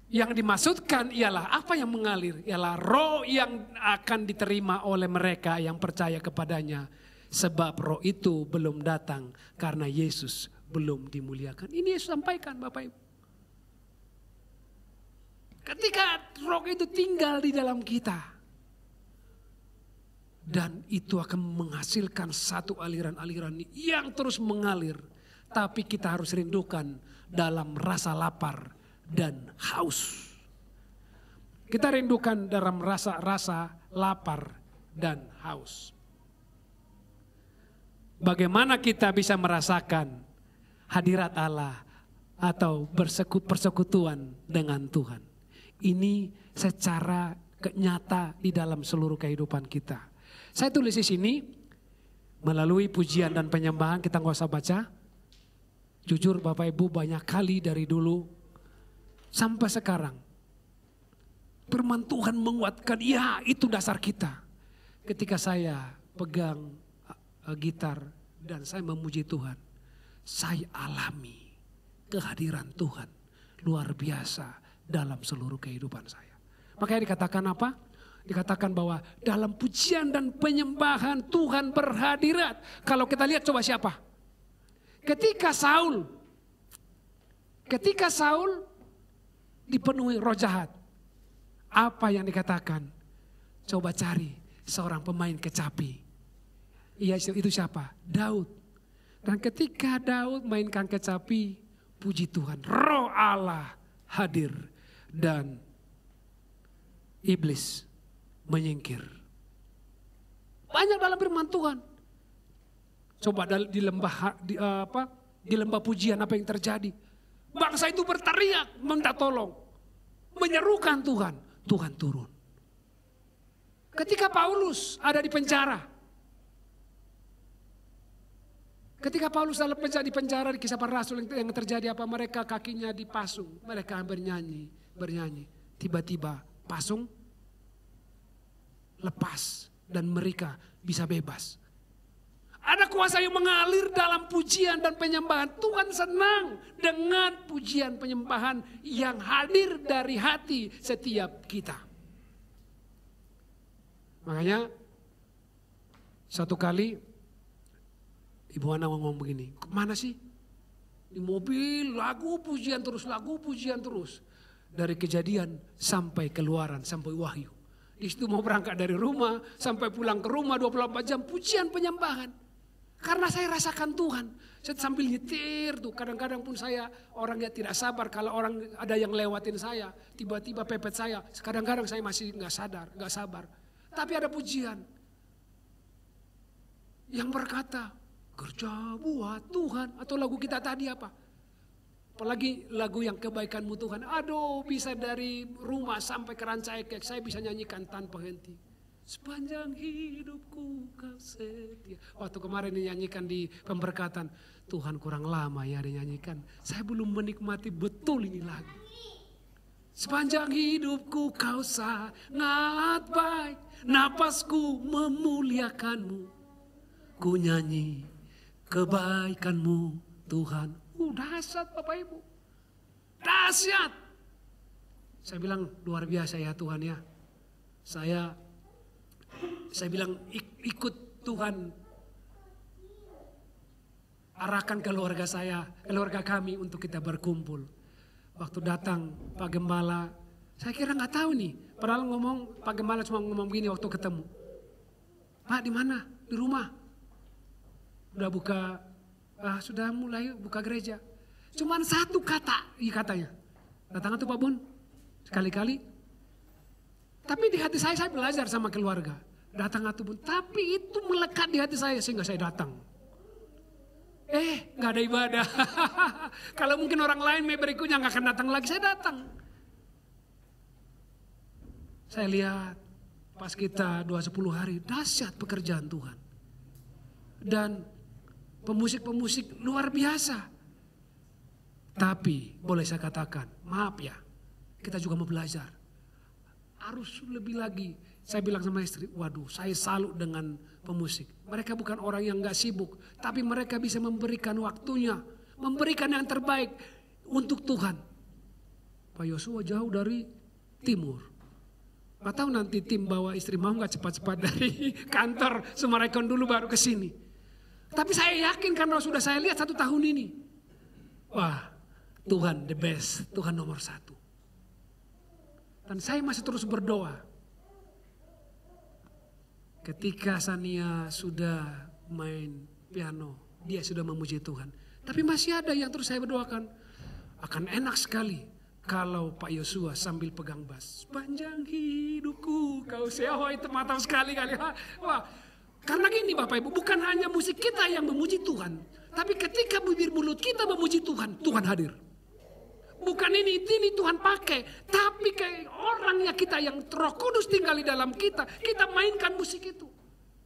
Yang dimaksudkan ialah apa yang mengalir? Ialah roh yang akan diterima oleh mereka yang percaya kepadanya. Sebab roh itu belum datang karena Yesus belum dimuliakan. Ini Yesus sampaikan Bapak Ibu. Ketika roh itu tinggal di dalam kita. Dan itu akan menghasilkan satu aliran-aliran yang terus mengalir. Tapi kita harus rindukan dalam rasa lapar dan haus. Kita rindukan dalam rasa lapar dan haus. Bagaimana kita bisa merasakan hadirat Allah atau persekutuan dengan Tuhan? Ini secara nyata di dalam seluruh kehidupan kita. Saya tulis di sini melalui pujian dan penyembahan, kita nggak usah baca. Jujur Bapak Ibu, banyak kali dari dulu sampai sekarang firman Tuhan menguatkan, ya itu dasar kita. Ketika saya pegang gitar dan saya memuji Tuhan, saya alami kehadiran Tuhan luar biasa dalam seluruh kehidupan saya. Makanya dikatakan apa? Dikatakan bahwa dalam pujian dan penyembahan Tuhan berhadirat. Kalau kita lihat coba siapa? Ketika Saul dipenuhi roh jahat. Apa yang dikatakan? Coba cari seorang pemain kecapi. Itu siapa? Daud. Dan ketika Daud mainkan kecapi, puji Tuhan, roh Allah hadir. Dan iblis menyingkir. Banyak dalam firman Tuhan. Coba di lembah pujian apa yang terjadi? Bangsa itu berteriak minta tolong, menyerukan Tuhan. Tuhan turun. Ketika Paulus ada di penjara, di penjara di Kisah Para Rasul yang terjadi apa? Mereka kakinya dipasung, mereka bernyanyi. Tiba-tiba pasung lepas dan mereka bisa bebas. Ada kuasa yang mengalir dalam pujian dan penyembahan. Tuhan senang dengan pujian penyembahan yang hadir dari hati setiap kita. Makanya satu kali Ibu Ana ngomong begini, kemana sih? Di mobil lagu pujian terus. Dari Kejadian sampai Keluaran, sampai Wahyu. Di situ mau berangkat dari rumah, sampai pulang ke rumah 24 jam pujian penyembahan. Karena saya rasakan Tuhan. Saya sambil nyetir tuh, kadang-kadang pun saya orang yang tidak sabar kalau orang ada yang lewatin saya, tiba-tiba pepet saya. Kadang-kadang saya masih nggak sabar. Tapi ada pujian yang berkata, kerja buat Tuhan. Atau lagu kita tadi apa? Apalagi lagu yang kebaikanmu Tuhan. Aduh, bisa dari rumah sampai ke Rancaikek saya bisa nyanyikan tanpa henti. Sepanjang hidupku kau setia. Waktu kemarin dinyanyikan di pemberkatan. Tuhan kurang lama ya dinyanyikan. Saya belum menikmati betul ini lagu. Sepanjang hidupku kau sangat baik. Napasku memuliakanmu. Ku nyanyi kebaikanmu Tuhan. Dahsyat Bapak Ibu. Dahsyat. Saya bilang luar biasa ya Tuhan ya. Saya bilang ikut Tuhan arahkan keluarga saya, keluarga kami untuk kita berkumpul. Waktu datang Pak Gembala, saya kira nggak tahu nih. Padahal Pak Gembala cuma ngomong begini waktu ketemu. Pak di mana? Di rumah. Udah buka, sudah mulai buka gereja. Cuman satu kata, katanya. Datang tuh Pak Bun, sekali-kali. Tapi di hati saya belajar sama keluarga. Datang atuh Bun, tapi itu melekat di hati saya sehingga saya datang. Gak ada ibadah. Kalau mungkin orang lain berikutnya gak akan datang lagi, saya datang. Saya lihat pas kita 2-10 hari, dahsyat pekerjaan Tuhan. Dan pemusik-pemusik luar biasa. Tapi boleh saya katakan, maaf ya, kita juga mau belajar. Harus lebih lagi. Saya bilang sama istri, waduh saya salut dengan pemusik. Mereka bukan orang yang gak sibuk, tapi mereka bisa memberikan waktunya, memberikan yang terbaik untuk Tuhan. Pak Yosua jauh dari timur. Gak tahu nanti tim bawa istri mau gak cepat-cepat dari kantor Summarecon dulu baru ke sini. Tapi saya yakin karena sudah saya lihat 1 tahun ini. Wah, Tuhan the best, Tuhan nomor 1. Dan saya masih terus berdoa. Ketika Sania sudah main piano, dia sudah memuji Tuhan. Tapi masih ada yang terus saya berdoakan. Akan enak sekali kalau Pak Yosua sambil pegang bass. Sepanjang hidupku kau sewa, itu mantap sekali kali. Wah, karena gini Bapak Ibu, bukan hanya musik kita yang memuji Tuhan. Tapi ketika bibir mulut kita memuji Tuhan, Tuhan hadir. Bukan ini Tuhan pakai, tapi kayak orangnya kita yang Roh Kudus tinggal di dalam kita mainkan musik itu.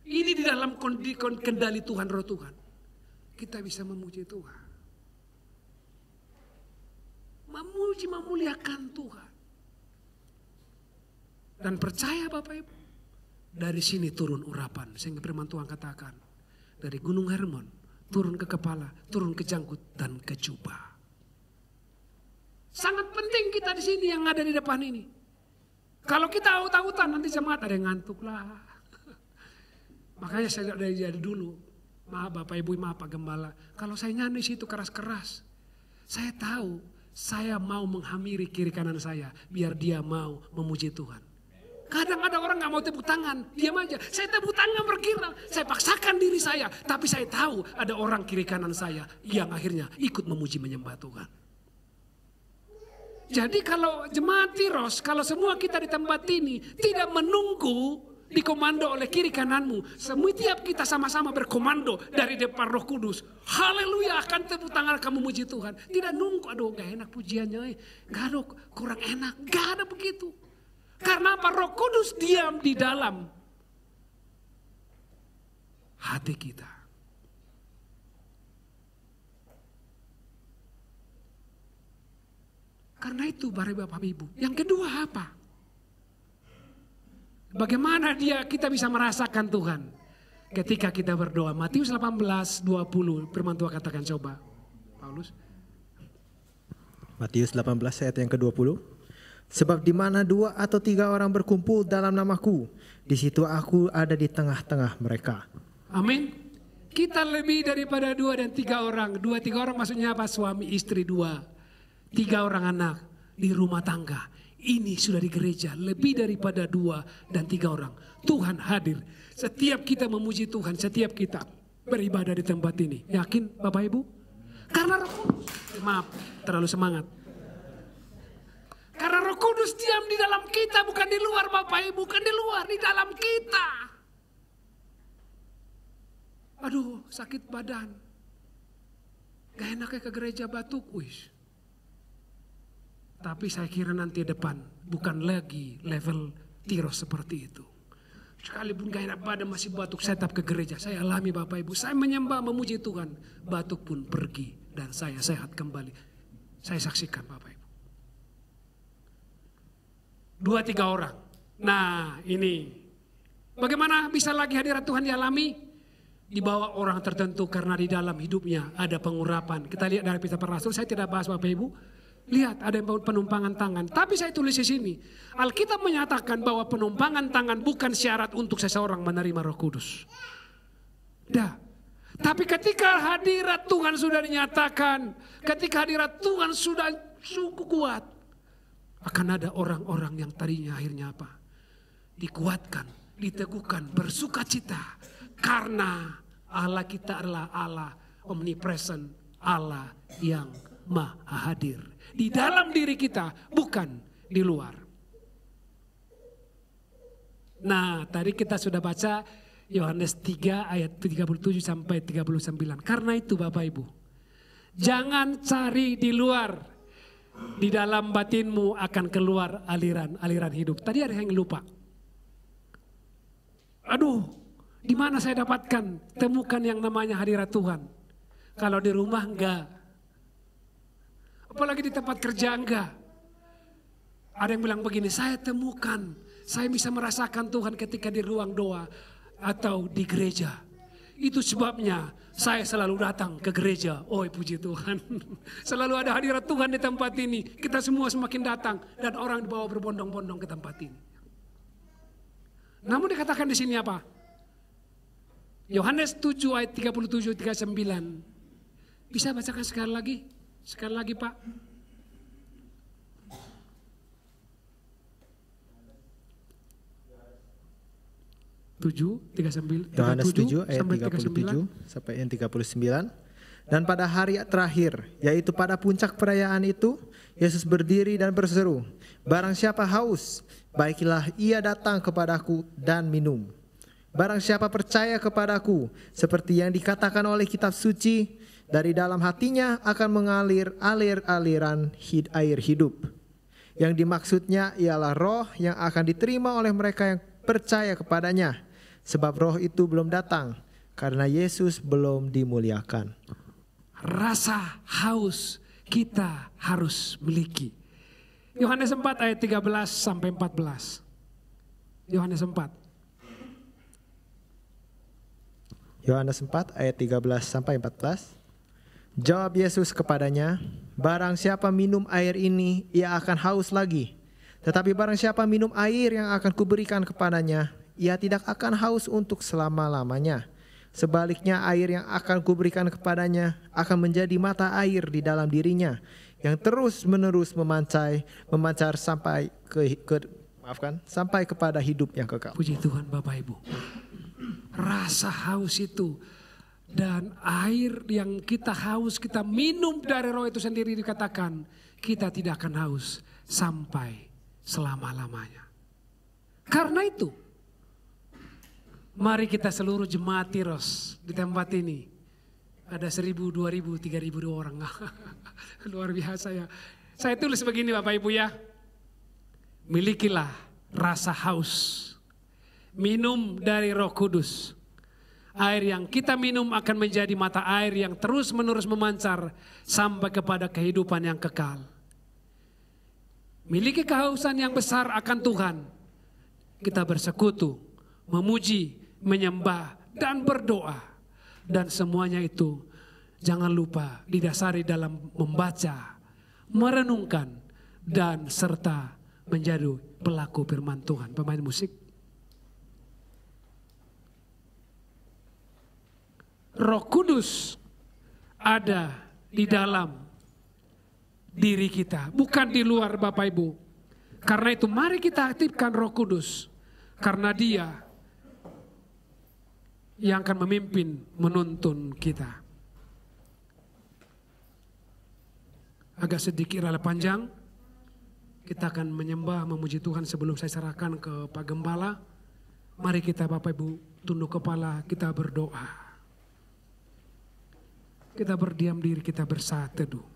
Ini di dalam kendali Tuhan, Roh Tuhan. Kita bisa memuji Tuhan. Memuji, memuliakan Tuhan. Dan percaya Bapak Ibu, dari sini turun urapan. Sehingga firman Tuhan katakan, dari Gunung Hermon, turun ke kepala, turun ke janggut, dan ke jubah. Sangat penting kita di sini yang ada di depan ini. Kalau kita aut-autan nanti jemaat ada yang ngantuk lah. Makanya saya dari dulu, maaf Bapak Ibu, maaf Pak Gembala. Kalau saya nyanyi situ keras-keras, saya tahu saya mau menghamiri kiri kanan saya biar dia mau memuji Tuhan. Kadang ada orang gak mau tepuk tangan, diam aja. Saya tepuk tangan berkira, saya paksakan diri saya. Tapi saya tahu ada orang kiri kanan saya yang akhirnya ikut memuji menyembah Tuhan. Jadi kalau jemaat Tiros, kalau semua kita di tempat ini tidak menunggu dikomando oleh kiri kananmu. Setiap kita sama-sama berkomando dari depan Roh Kudus. Haleluya, akan tepuk tangan kamu memuji Tuhan. Tidak nunggu, aduh gak enak pujiannya, gak ada kurang enak, gak ada begitu. Karena apa? Roh Kudus diam di dalam hati kita. Karena itu Bapak Ibu. Yang kedua apa? Bagaimana kita bisa merasakan Tuhan ketika kita berdoa. Matius 18:20 firman Tuhan katakan, coba Paulus. Matius 18 ayat yang ke-20. Sebab di mana 2 atau 3 orang berkumpul dalam namaku, di situ aku ada di tengah-tengah mereka. Amin. Kita lebih daripada 2 dan 3 orang. 2-3 orang maksudnya apa? Suami istri 2. 3 orang anak di rumah tangga. Ini sudah di gereja. Lebih daripada 2 dan 3 orang. Tuhan hadir. Setiap kita memuji Tuhan. Setiap kita beribadah di tempat ini. Yakin Bapak Ibu? Karena Roh Kudus. Maaf, terlalu semangat. Karena Roh Kudus diam di dalam kita. Bukan di luar Bapak Ibu. Bukan di luar, di dalam kita. Aduh, sakit badan. Gak enaknya ke gereja batuk. Wih. Tapi saya kira nanti depan bukan lagi level Tiros seperti itu. Sekalipun gairah badan masih batuk, saya tetap ke gereja. Saya alami Bapak Ibu, saya menyembah, memuji Tuhan. Batuk pun pergi dan saya sehat kembali. Saya saksikan Bapak Ibu. 2-3 orang. Nah ini, bagaimana bisa lagi hadirat Tuhan dialami? Di bawah orang tertentu karena di dalam hidupnya ada pengurapan. Kita lihat dari Kisah Para Rasul, saya tidak bahas Bapak Ibu. Lihat ada yang penumpangan tangan. Tapi saya tulis di sini, Alkitab menyatakan bahwa penumpangan tangan bukan syarat untuk seseorang menerima Roh Kudus. Dah. Tapi ketika hadirat Tuhan sudah dinyatakan, ketika hadirat Tuhan sudah cukup kuat, akan ada orang-orang yang tadinya akhirnya apa? Dikuatkan, diteguhkan, bersukacita. Karena Allah kita adalah Allah omnipresent, Allah yang maha hadir. Di dalam diri kita, bukan di luar. Nah, tadi kita sudah baca Yohanes 3 ayat 37 sampai 39. Karena itu Bapak Ibu, jangan cari di luar. Di dalam batinmu akan keluar aliran-aliran hidup. Tadi ada yang lupa. Aduh, di mana saya dapatkan? Temukan yang namanya hadirat Tuhan. Kalau di rumah enggak. Apalagi di tempat kerja enggak. Ada yang bilang begini, saya temukan, saya bisa merasakan Tuhan ketika di ruang doa atau di gereja. Itu sebabnya saya selalu datang ke gereja. Oh puji Tuhan. Selalu ada hadirat Tuhan di tempat ini. Kita semua semakin datang dan orang dibawa berbondong-bondong ke tempat ini. Namun dikatakan di sini apa? Yohanes 7 ayat 37-39. Bisa bacakan sekali lagi? Sekali lagi Pak. Yohanes 7 ayat 37 sampai yang 39. Dan pada hari terakhir, yaitu pada puncak perayaan itu, Yesus berdiri dan berseru, barang siapa haus, baiklah ia datang kepadaku dan minum. Barang siapa percaya kepadaku, seperti yang dikatakan oleh kitab suci, dari dalam hatinya akan mengalir aliran air hidup. Yang dimaksudnya ialah roh yang akan diterima oleh mereka yang percaya kepadanya. Sebab roh itu belum datang, karena Yesus belum dimuliakan. Rasa haus kita harus miliki. Yohanes 4 ayat 13 sampai 14. Yohanes 4. Yohanes 4 ayat 13 sampai 14. Jawab Yesus kepadanya, barang siapa minum air ini, ia akan haus lagi. Tetapi barang siapa minum air yang akan kuberikan kepadanya, ia tidak akan haus untuk selama-lamanya. Sebaliknya air yang akan kuberikan kepadanya akan menjadi mata air di dalam dirinya, yang terus-menerus memancar sampai sampai kepada hidup yang kekal. Puji Tuhan Bapak Ibu. Rasa haus itu dan air yang kita haus, kita minum dari roh itu sendiri dikatakan, kita tidak akan haus sampai selama-lamanya. Karena itu, mari kita seluruh jemaat Tiros di tempat ini. Ada 1.000, 2.000, 3.000 orang. Luar biasa ya. Saya tulis begini Bapak Ibu ya. Milikilah rasa haus. Minum dari Roh Kudus. Air yang kita minum akan menjadi mata air yang terus-menerus memancar sampai kepada kehidupan yang kekal. Miliki kehausan yang besar akan Tuhan. Kita bersekutu, memuji, menyembah, dan berdoa. Dan semuanya itu jangan lupa didasari dalam membaca, merenungkan, dan serta menjadi pelaku firman Tuhan. Pemain musik. Roh Kudus ada di dalam diri kita, bukan di luar Bapak Ibu. Karena itu mari kita aktifkan Roh Kudus. Karena Dia yang akan memimpin, menuntun kita. Agak sedikit rela panjang. Kita akan menyembah, memuji Tuhan sebelum saya serahkan ke Pak Gembala. Mari kita Bapak Ibu tunduk kepala, kita berdoa. Kita berdiam diri, kita bersaat teduh.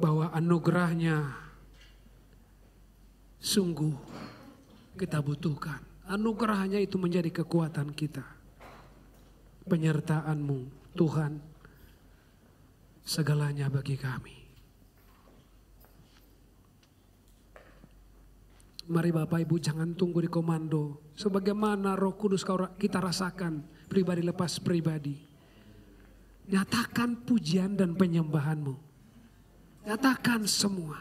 bahwa anugerahnya sungguh kita butuhkan. Anugerahnya itu menjadi kekuatan kita. Penyertaan-Mu Tuhan segalanya bagi kami. Mari Bapak Ibu jangan tunggu di komando. Sebagaimana Roh Kudus kita rasakan pribadi lepas pribadi. Nyatakan pujian dan penyembahan-Mu. Nyatakan semua.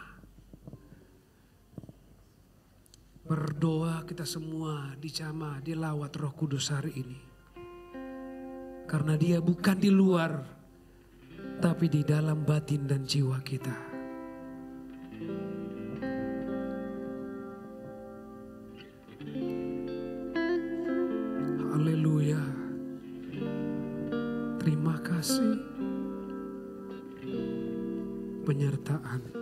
Berdoa kita semua dijamah, dilawat Roh Kudus hari ini. Karena Dia bukan di luar, tapi di dalam batin dan jiwa kita. Haleluya. Terima kasih. Penyertaan-Mu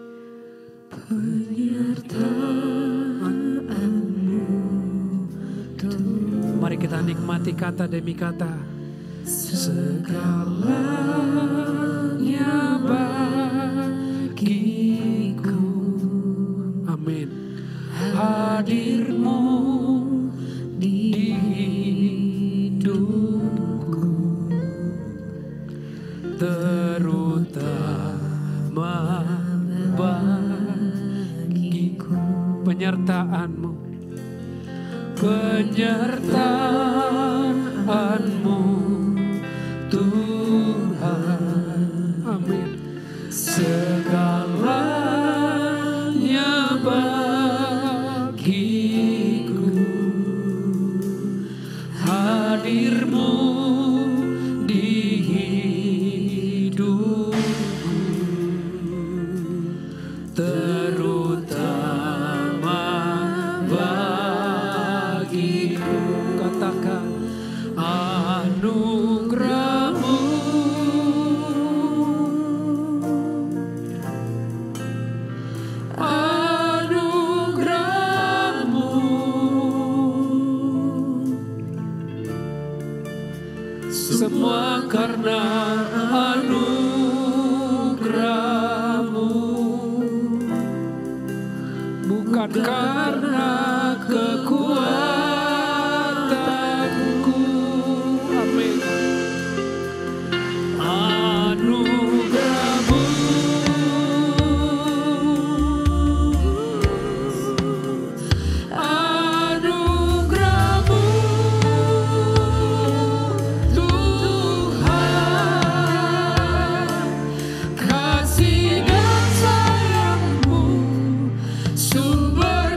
Tuhan. Mari kita nikmati kata demi kata. Segalanya bagiku. Amin. Hadir-Mu di hidupku, terutama bagiku. Penyertaan-Mu, penyertaan-Mu Tuhan. Amin. Segalanya bagiku, hadir-Mu di hidupku, terutama bagiku. Katakan anugerah-Mu, anugerah-Mu, semua karena anugerah-Mu, bukan karena kekuatanku. Amin. Anugerah-Mu, anugerah-Mu Tuhan. Kasih dan sayang-Mu, sumber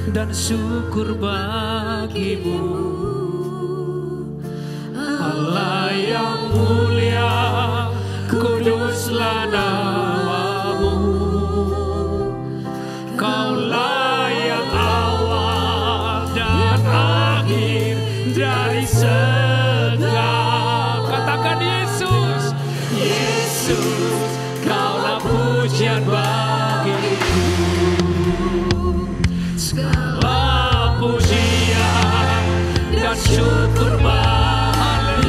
dan syukur bagimu. Allah yang mulia, kuduslah namamu. Kaulah yang awal dan akhir dari segala. Katakan Yesus, Yesus, kaulah pujian bagiku. Segala pujian dan syukur bagiku.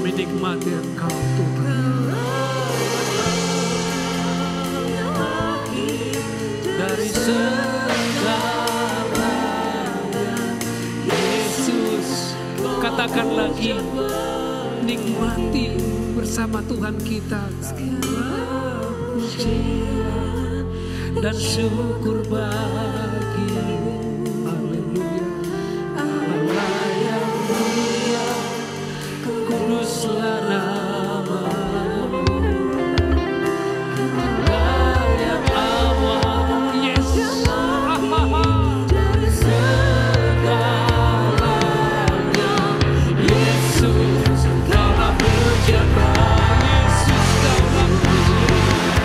Nikmati Engkau Tuhan. Dari segalanya, Yesus, katakan lagi, nikmati bersama Tuhan kita. Pujian dan syukur bagimu. Haleluya. Allah yang mulia, kuduslah namamu. Allah yang awal, Yesus, dari segalanya. Yesus, Kaulah pujian Bapa. Yesus, Kaulah pujian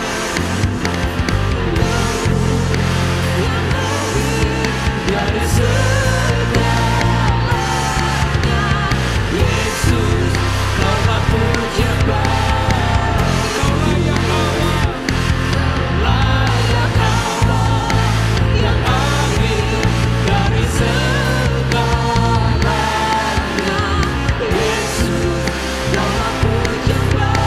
dari segalanya. Yesus, Kaulah pujian Bapa. Kaulah yang awal, Kaulah yang awal, yang akhir dari segalanya. Yesus, Kaulah pujian Bapa.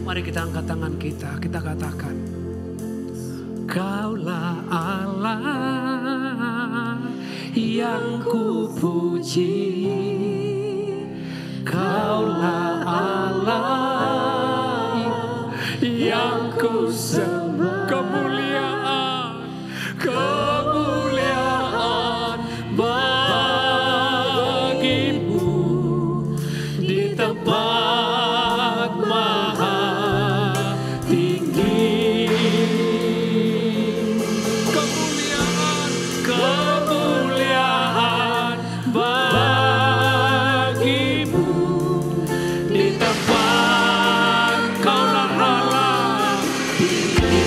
Mari kita angkat tangan kita katakan, Kaulah Allah yang kupuji, Kaulah Allah yang kusembah. Kemuliaan bagimu di tempat maha tinggi. Kemuliaan bagimu di tempat Kaulah Allah tinggi.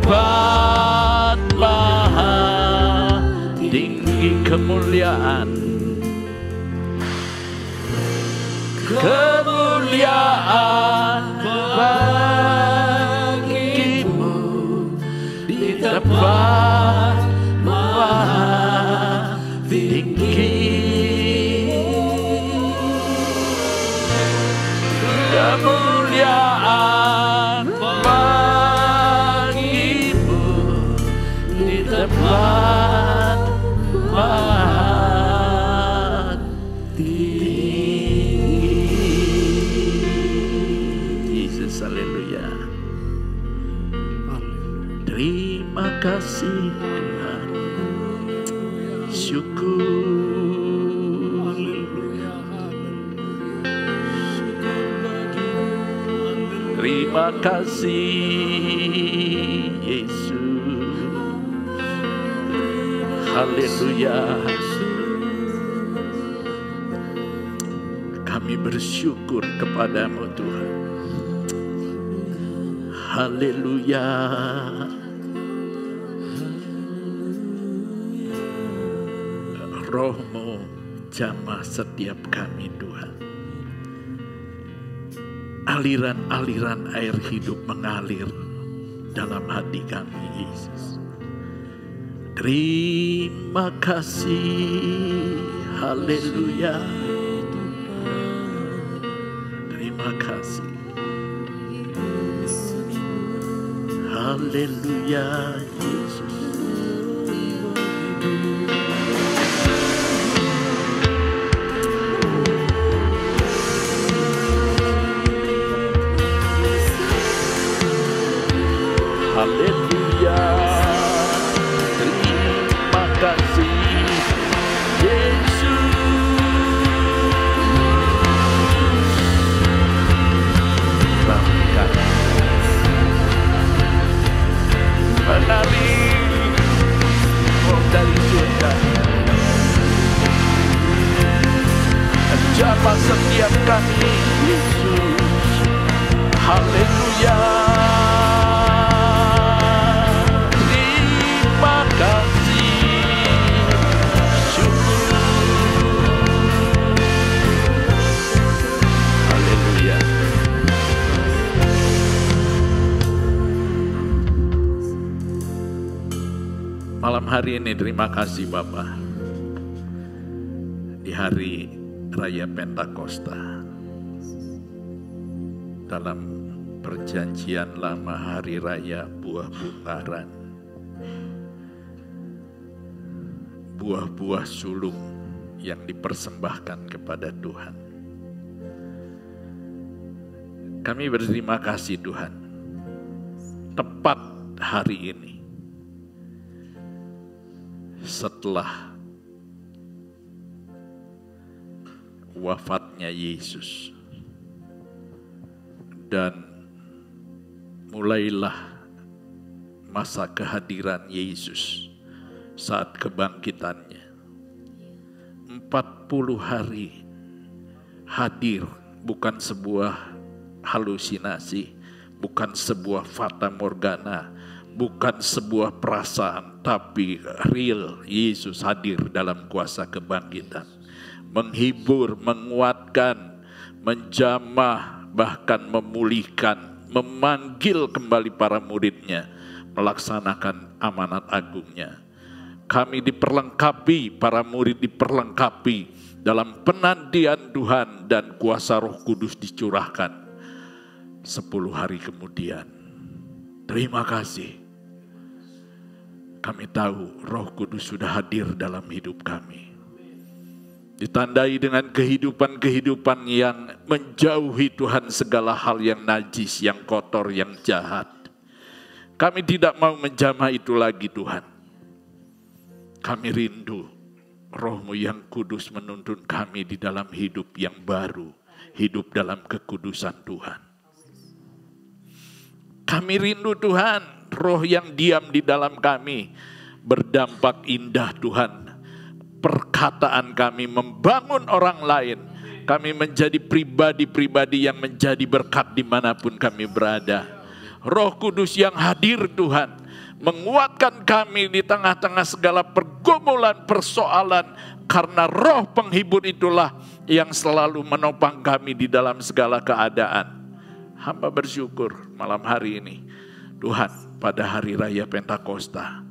tempat maha tinggi kemuliaan, kemuliaan bagimu di tempat maha tinggi, kemuliaan bagimu di tempat maha tinggi. Yesus, haleluya. Terima kasih Tuhan, syukur. Terima kasih Yesus, haleluya. Kami bersyukur kepadamu Tuhan, haleluya. Roh-Mu jamah setiap kami Tuhan. Aliran-aliran air hidup mengalir dalam hati kami Yesus. Terima kasih, haleluya. Terima kasih, haleluya Yesus. Haleluya, terima kasih Yesus. Bahkan mengalir dari surga, jamah setiap kami Yesus. Haleluya. Malam hari ini terima kasih Bapa, di hari Raya Pentakosta, dalam perjanjian lama hari raya buah bungaran, buah-buah sulung yang dipersembahkan kepada Tuhan. Kami berterima kasih Tuhan, tepat hari ini setelah wafatnya Yesus, dan mulailah masa kehadiran Yesus saat kebangkitannya. 40 hari hadir, bukan sebuah halusinasi, bukan sebuah fata morgana, bukan sebuah perasaan, tapi real. Yesus hadir dalam kuasa kebangkitan, menghibur, menguatkan, menjamah, bahkan memulihkan, memanggil kembali para muridnya, melaksanakan amanat agungnya. Kami diperlengkapi, para murid diperlengkapi dalam penantian Tuhan, dan kuasa Roh Kudus dicurahkan 10 hari kemudian. Terima kasih. Kami tahu Roh Kudus sudah hadir dalam hidup kami. Ditandai dengan kehidupan-kehidupan yang menjauhi Tuhan segala hal yang najis, yang kotor, yang jahat. Kami tidak mau menjamah itu lagi Tuhan. Kami rindu Roh-Mu yang kudus menuntun kami di dalam hidup yang baru, hidup dalam kekudusan Tuhan. Kami rindu Tuhan, Roh yang diam di dalam kami berdampak indah Tuhan. Perkataan kami membangun orang lain. Kami menjadi pribadi-pribadi yang menjadi berkat dimanapun kami berada. Roh Kudus yang hadir Tuhan, menguatkan kami di tengah-tengah segala pergumulan, persoalan, karena roh penghibur itulah yang selalu menopang kami di dalam segala keadaan. Hamba bersyukur malam hari ini, Tuhan, pada hari raya Pentakosta,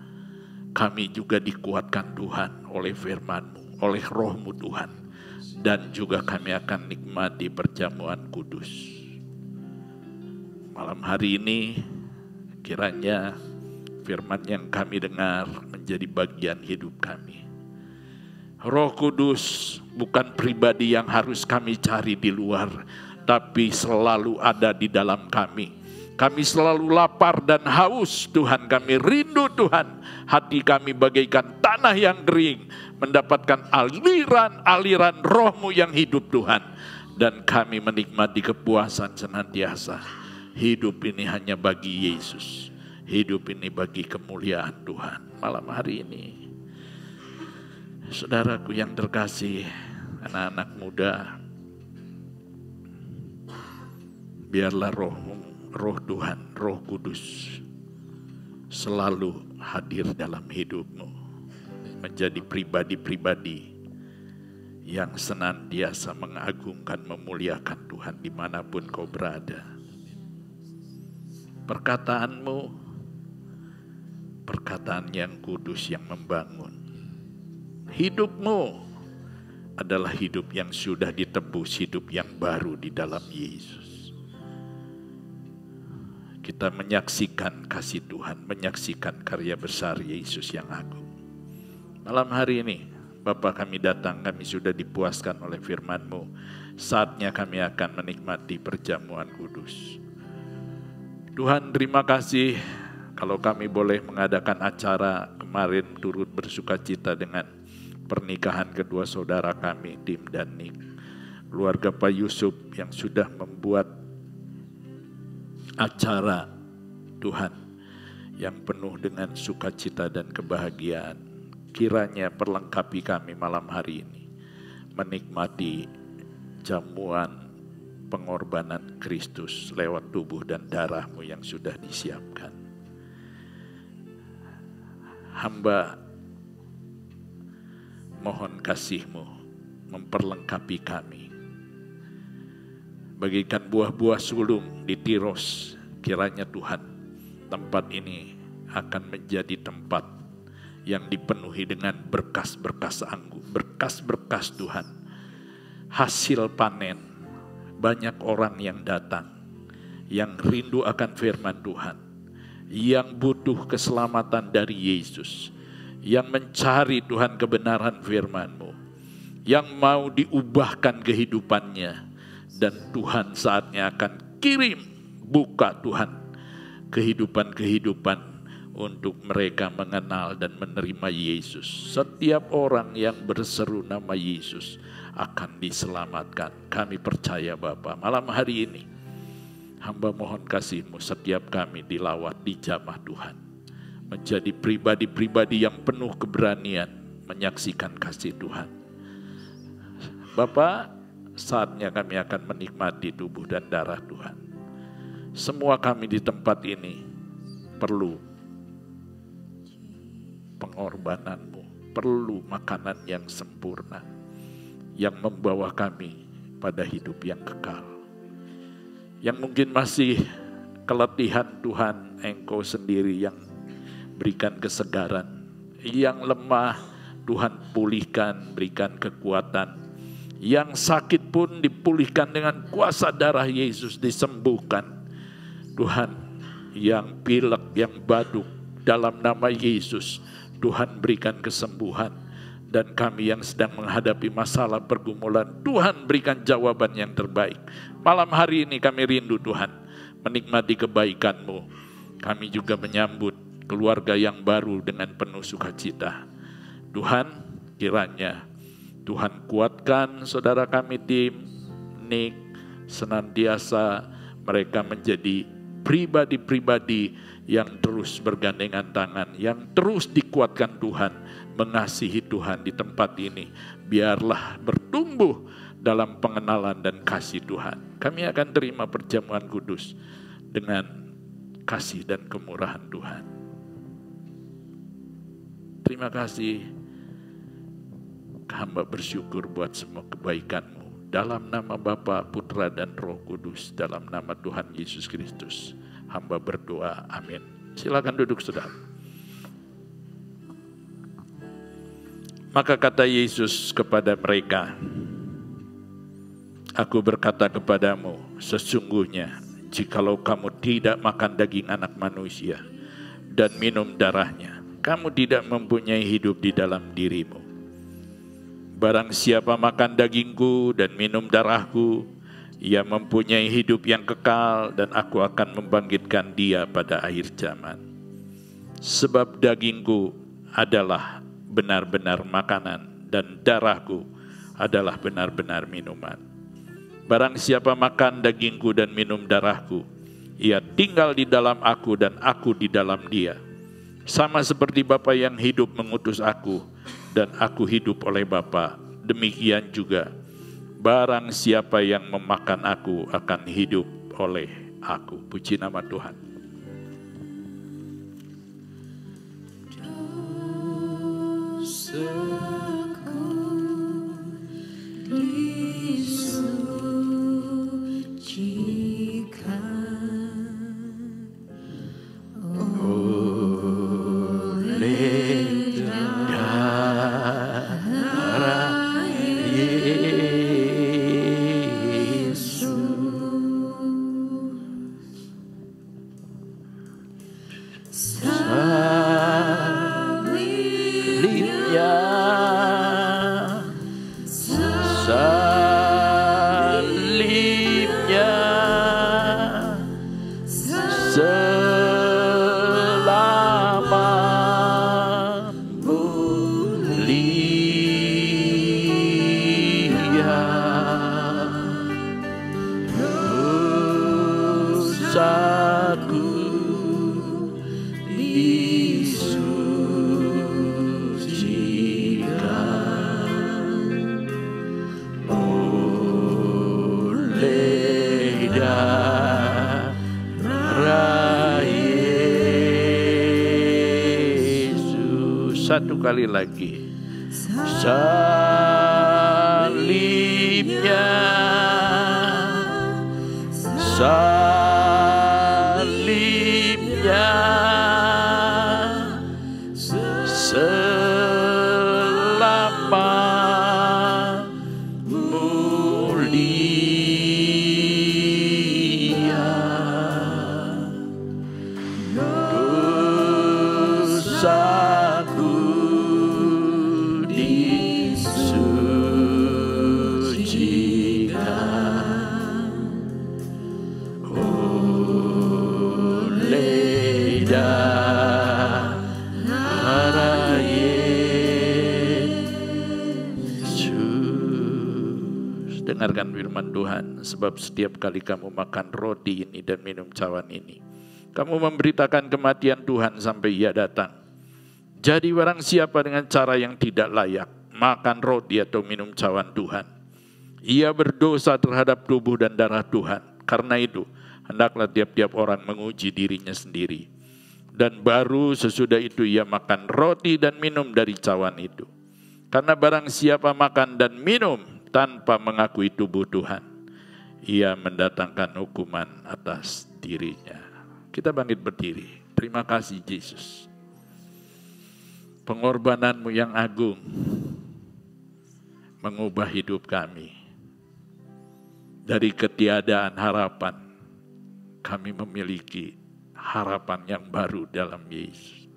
kami juga dikuatkan Tuhan oleh firman-Mu, oleh roh-Mu Tuhan. Dan juga kami akan nikmati perjamuan kudus. Malam hari ini, kiranya firman yang kami dengar menjadi bagian hidup kami. Roh Kudus bukan pribadi yang harus kami cari di luar, tapi selalu ada di dalam kami. Kami selalu lapar dan haus Tuhan, kami rindu Tuhan. Hati kami bagaikan tanah yang kering, mendapatkan aliran-aliran roh-Mu yang hidup Tuhan. Dan kami menikmati kepuasan senantiasa. Hidup ini hanya bagi Yesus. Hidup ini bagi kemuliaan Tuhan. Malam hari ini, saudaraku yang terkasih, anak-anak muda, biarlah Roh Tuhan, Roh Kudus selalu hadir dalam hidupmu, menjadi pribadi-pribadi yang senantiasa mengagungkan, memuliakan Tuhan dimanapun kau berada. Perkataanmu, perkataan yang kudus yang membangun. Hidupmu adalah hidup yang sudah ditebus, hidup yang baru di dalam Yesus. Kita menyaksikan kasih Tuhan, menyaksikan karya besar Yesus yang agung. Malam hari ini, Bapa, kami datang, kami sudah dipuaskan oleh firman-Mu. Saatnya kami akan menikmati perjamuan kudus. Tuhan, terima kasih kalau kami boleh mengadakan acara kemarin turut bersuka cita dengan pernikahan kedua saudara kami, Tim dan Nick. Keluarga Pak Yusuf yang sudah membuat acara Tuhan yang penuh dengan sukacita dan kebahagiaan. Kiranya perlengkapi kami malam hari ini menikmati jamuan pengorbanan Kristus lewat tubuh dan darah-Mu yang sudah disiapkan. Hamba mohon kasih-Mu memperlengkapi kami. Bagaikan buah-buah sulung di Tiros, kiranya Tuhan, tempat ini akan menjadi tempat yang dipenuhi dengan berkas-berkas anggur, berkas-berkas Tuhan. Hasil panen, banyak orang yang datang, yang rindu akan firman Tuhan, yang butuh keselamatan dari Yesus, yang mencari Tuhan kebenaran firman-Mu, yang mau diubahkan kehidupannya. Dan Tuhan saatnya akan kirim, buka Tuhan kehidupan-kehidupan untuk mereka mengenal dan menerima Yesus. Setiap orang yang berseru nama Yesus akan diselamatkan. Kami percaya Bapa, malam hari ini hamba mohon kasih-Mu setiap kami dilawat, dijamah Tuhan. Menjadi pribadi-pribadi yang penuh keberanian menyaksikan kasih Tuhan. Bapa, saatnya kami akan menikmati tubuh dan darah Tuhan. Semua kami di tempat ini perlu pengorbanan-Mu, perlu makanan yang sempurna, yang membawa kami pada hidup yang kekal. Yang mungkin masih keletihan Tuhan, Engkau sendiri yang berikan kesegaran. Yang lemah Tuhan pulihkan, berikan kekuatan. Yang sakit pun dipulihkan dengan kuasa darah Yesus, disembuhkan. Tuhan, yang pilek, yang batuk, dalam nama Yesus, Tuhan berikan kesembuhan. Dan kami yang sedang menghadapi masalah pergumulan, Tuhan berikan jawaban yang terbaik. Malam hari ini kami rindu Tuhan, menikmati kebaikan-Mu. Kami juga menyambut keluarga yang baru dengan penuh sukacita. Tuhan, kiranya Tuhan kuatkan saudara kami Tim, Nick, senantiasa mereka menjadi pribadi-pribadi yang terus bergandengan tangan, yang terus dikuatkan Tuhan, mengasihi Tuhan di tempat ini. Biarlah bertumbuh dalam pengenalan dan kasih Tuhan. Kami akan terima perjamuan kudus dengan kasih dan kemurahan Tuhan. Terima kasih. Hamba bersyukur buat semua kebaikan-Mu. Dalam nama Bapa, Putra, dan Roh Kudus. Dalam nama Tuhan Yesus Kristus. Hamba berdoa. Amin. Silakan duduk, saudara. Maka kata Yesus kepada mereka, Aku berkata kepadamu, sesungguhnya jikalau kamu tidak makan daging anak manusia dan minum darahnya, kamu tidak mempunyai hidup di dalam dirimu. Barang siapa makan dagingku dan minum darahku, ia mempunyai hidup yang kekal, dan aku akan membangkitkan dia pada akhir zaman. Sebab dagingku adalah benar-benar makanan, dan darahku adalah benar-benar minuman. Barang siapa makan dagingku dan minum darahku, ia tinggal di dalam aku dan aku di dalam dia. Sama seperti Bapa yang hidup mengutus aku, dan aku hidup oleh Bapa, demikian juga barang siapa yang memakan aku akan hidup oleh aku. Puji nama Tuhan. Satu kali lagi. Salibnya, salibnya, selama-Mu dia, dosaku dengarkan firman Tuhan, sebab setiap kali kamu makan roti ini dan minum cawan ini, kamu memberitakan kematian Tuhan sampai Ia datang. Jadi barang siapa dengan cara yang tidak layak makan roti atau minum cawan Tuhan, ia berdosa terhadap tubuh dan darah Tuhan. Karena itu, hendaklah tiap-tiap orang menguji dirinya sendiri. Dan baru sesudah itu ia makan roti dan minum dari cawan itu. Karena barang siapa makan dan minum tanpa mengakui tubuh Tuhan, ia mendatangkan hukuman atas dirinya. Kita bangkit berdiri. Terima kasih Yesus. Pengorbanan-Mu yang agung mengubah hidup kami. Dari ketiadaan harapan, kami memiliki harapan yang baru dalam Yesus.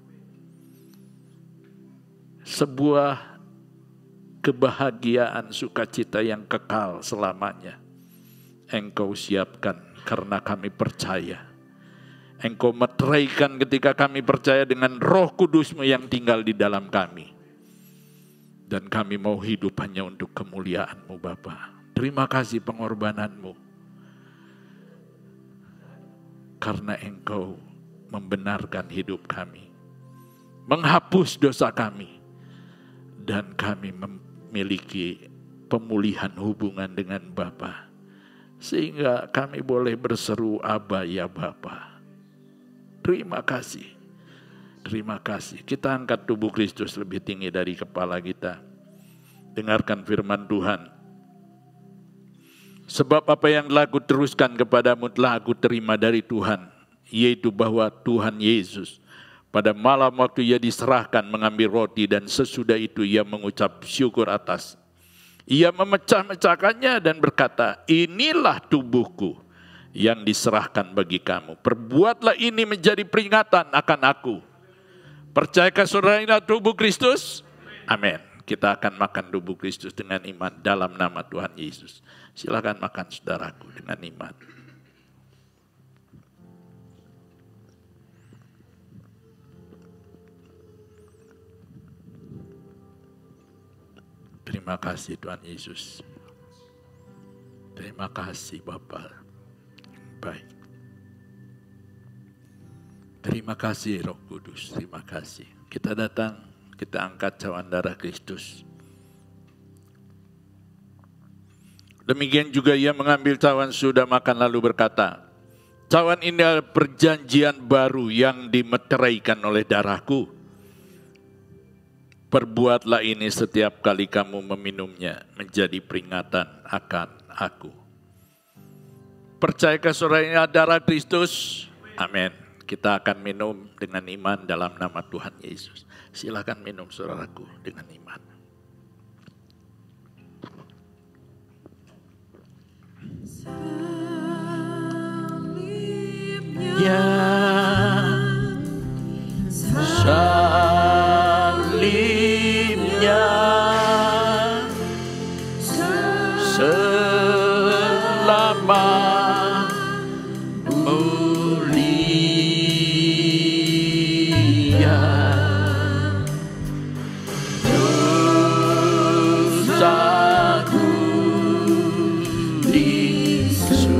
Sebuah kebahagiaan sukacita yang kekal selamanya Engkau siapkan karena kami percaya. Engkau meteraikan ketika kami percaya dengan Roh Kudus-Mu yang tinggal di dalam kami. Dan kami mau hidup hanya untuk kemuliaan-Mu Bapa. Terima kasih pengorbanan-Mu. Karena Engkau membenarkan hidup kami. Menghapus dosa kami. Dan kami memiliki pemulihan hubungan dengan Bapa. Sehingga kami boleh berseru Aba ya Bapa. Terima kasih. Terima kasih. Kita angkat tubuh Kristus lebih tinggi dari kepala kita. Dengarkan firman Tuhan. Sebab apa yang telah aku teruskan kepadamu telah aku terima dari Tuhan, yaitu bahwa Tuhan Yesus pada malam waktu ia diserahkan mengambil roti dan sesudah itu ia mengucap syukur atas. Ia memecah-mecahkannya dan berkata, inilah tubuhku yang diserahkan bagi kamu. Perbuatlah ini menjadi peringatan akan aku. Percayakah saudara inilah tubuh Kristus? Amin. Kita akan makan tubuh Kristus dengan iman dalam nama Tuhan Yesus. Silakan makan saudaraku dengan iman. Terima kasih Tuhan Yesus. Terima kasih Bapa. Baik. Terima kasih Roh Kudus. Terima kasih. Kita datang, kita angkat cawan darah Kristus. Demikian juga ia mengambil cawan sudah makan lalu berkata, cawan ini adalah perjanjian baru yang dimeteraikan oleh darahku. Perbuatlah ini setiap kali kamu meminumnya menjadi peringatan akan aku. Percayakah saudara ini adalah darah Kristus? Amin. Kita akan minum dengan iman dalam nama Tuhan Yesus. Silakan minum saudaraku dengan iman. Salibnya selama mulia dosaku disucikan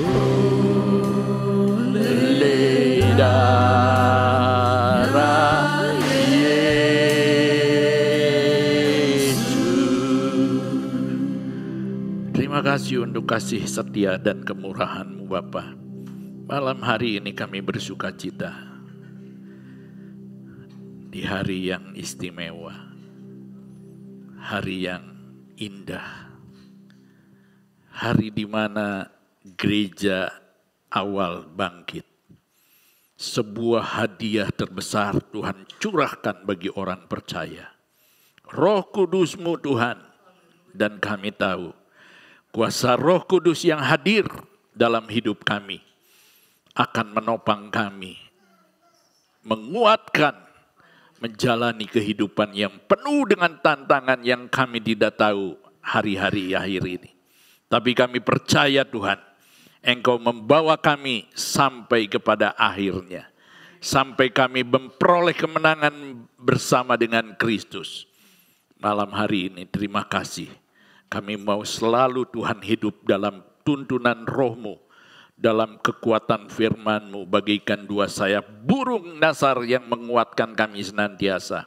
oleh darah Yesus. Terima kasih untuk kasih setia dan kemurahan-Mu Bapa. Malam hari ini kami bersuka cita di hari yang istimewa, hari yang indah, hari di mana gereja awal bangkit. Sebuah hadiah terbesar Tuhan curahkan bagi orang percaya. Roh Kudus-Mu Tuhan, dan kami tahu kuasa Roh Kudus yang hadir dalam hidup kami akan menopang kami, menguatkan, menjalani kehidupan yang penuh dengan tantangan yang kami tidak tahu hari-hari akhir ini. Tapi kami percaya Tuhan, Engkau membawa kami sampai kepada akhirnya. Sampai kami memperoleh kemenangan bersama dengan Kristus. Malam hari ini terima kasih. Kami mau selalu Tuhan hidup dalam tuntunan Roh-Mu, dalam kekuatan firman-Mu bagaikan dua sayap burung nasar yang menguatkan kami senantiasa.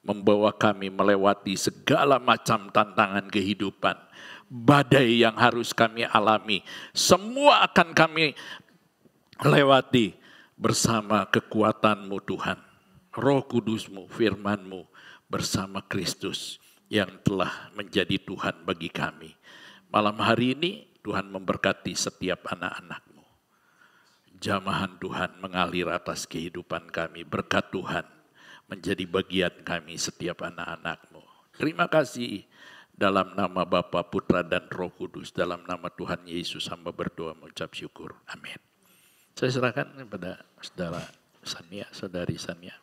Membawa kami melewati segala macam tantangan kehidupan. Badai yang harus kami alami. Semua akan kami lewati bersama kekuatan-Mu Tuhan. Roh Kudus-Mu, firman-Mu bersama Kristus yang telah menjadi Tuhan bagi kami. Malam hari ini Tuhan memberkati setiap anak-anak-Mu. Jamahan Tuhan mengalir atas kehidupan kami. Berkat Tuhan menjadi bagian kami setiap anak-anak-Mu. Terima kasih dalam nama Bapa, Putra, dan Roh Kudus. Dalam nama Tuhan Yesus hamba berdoa mengucap syukur. Amin. Saya serahkan kepada saudara Sania, saudari Sania.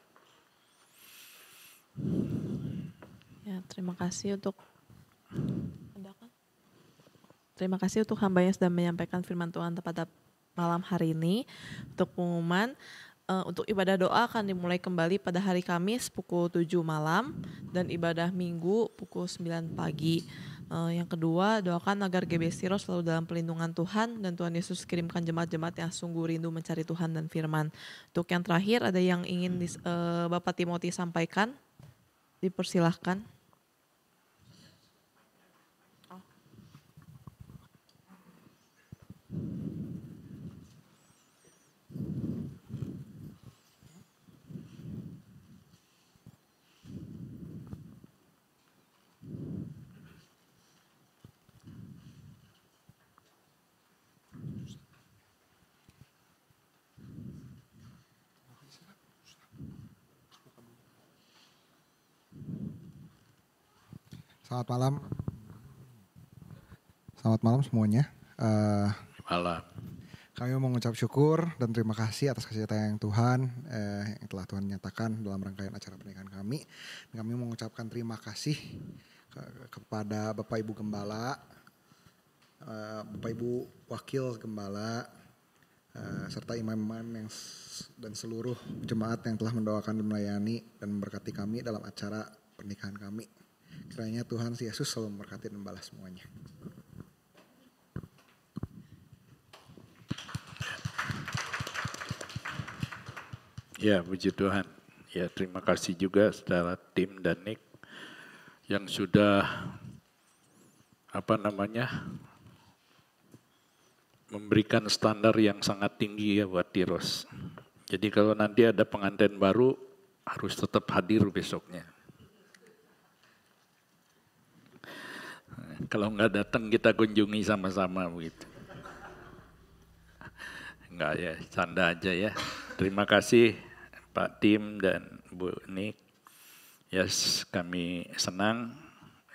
Ya, terima kasih untuk hamba yang sudah menyampaikan firman Tuhan pada malam hari ini. Untuk pengumuman, untuk ibadah doa akan dimulai kembali pada hari Kamis pukul 7 malam dan ibadah Minggu pukul 9 pagi. Yang kedua, doakan agar GBC Siro selalu dalam perlindungan Tuhan dan Tuhan Yesus kirimkan jemaat-jemaat yang sungguh rindu mencari Tuhan dan firman. Untuk yang terakhir, ada yang ingin Bapak Timothy sampaikan? Dipersilahkan. Selamat malam. Selamat malam semuanya. Malam. Kami mau mengucap syukur dan terima kasih atas kasih sayang Tuhan yang telah Tuhan nyatakan dalam rangkaian acara pernikahan kami. Kami mau mengucapkan terima kasih kepada Bapak Ibu Gembala, Bapak Ibu Wakil Gembala, serta imam-imam dan seluruh jemaat yang telah mendoakan dan melayani dan memberkati kami dalam acara pernikahan kami. Kiranya Tuhan Yesus selalu memberkati dan membalas semuanya. Ya, puji Tuhan. Ya, terima kasih juga saudara Tim dan Nick yang sudah memberikan standar yang sangat tinggi ya buat Tiros. Jadi kalau nanti ada pengantin baru harus tetap hadir besoknya. Kalau nggak datang kita kunjungi sama-sama begitu. Enggak ya, canda aja ya. Terima kasih Pak Tim dan Bu Nick. Yes, kami senang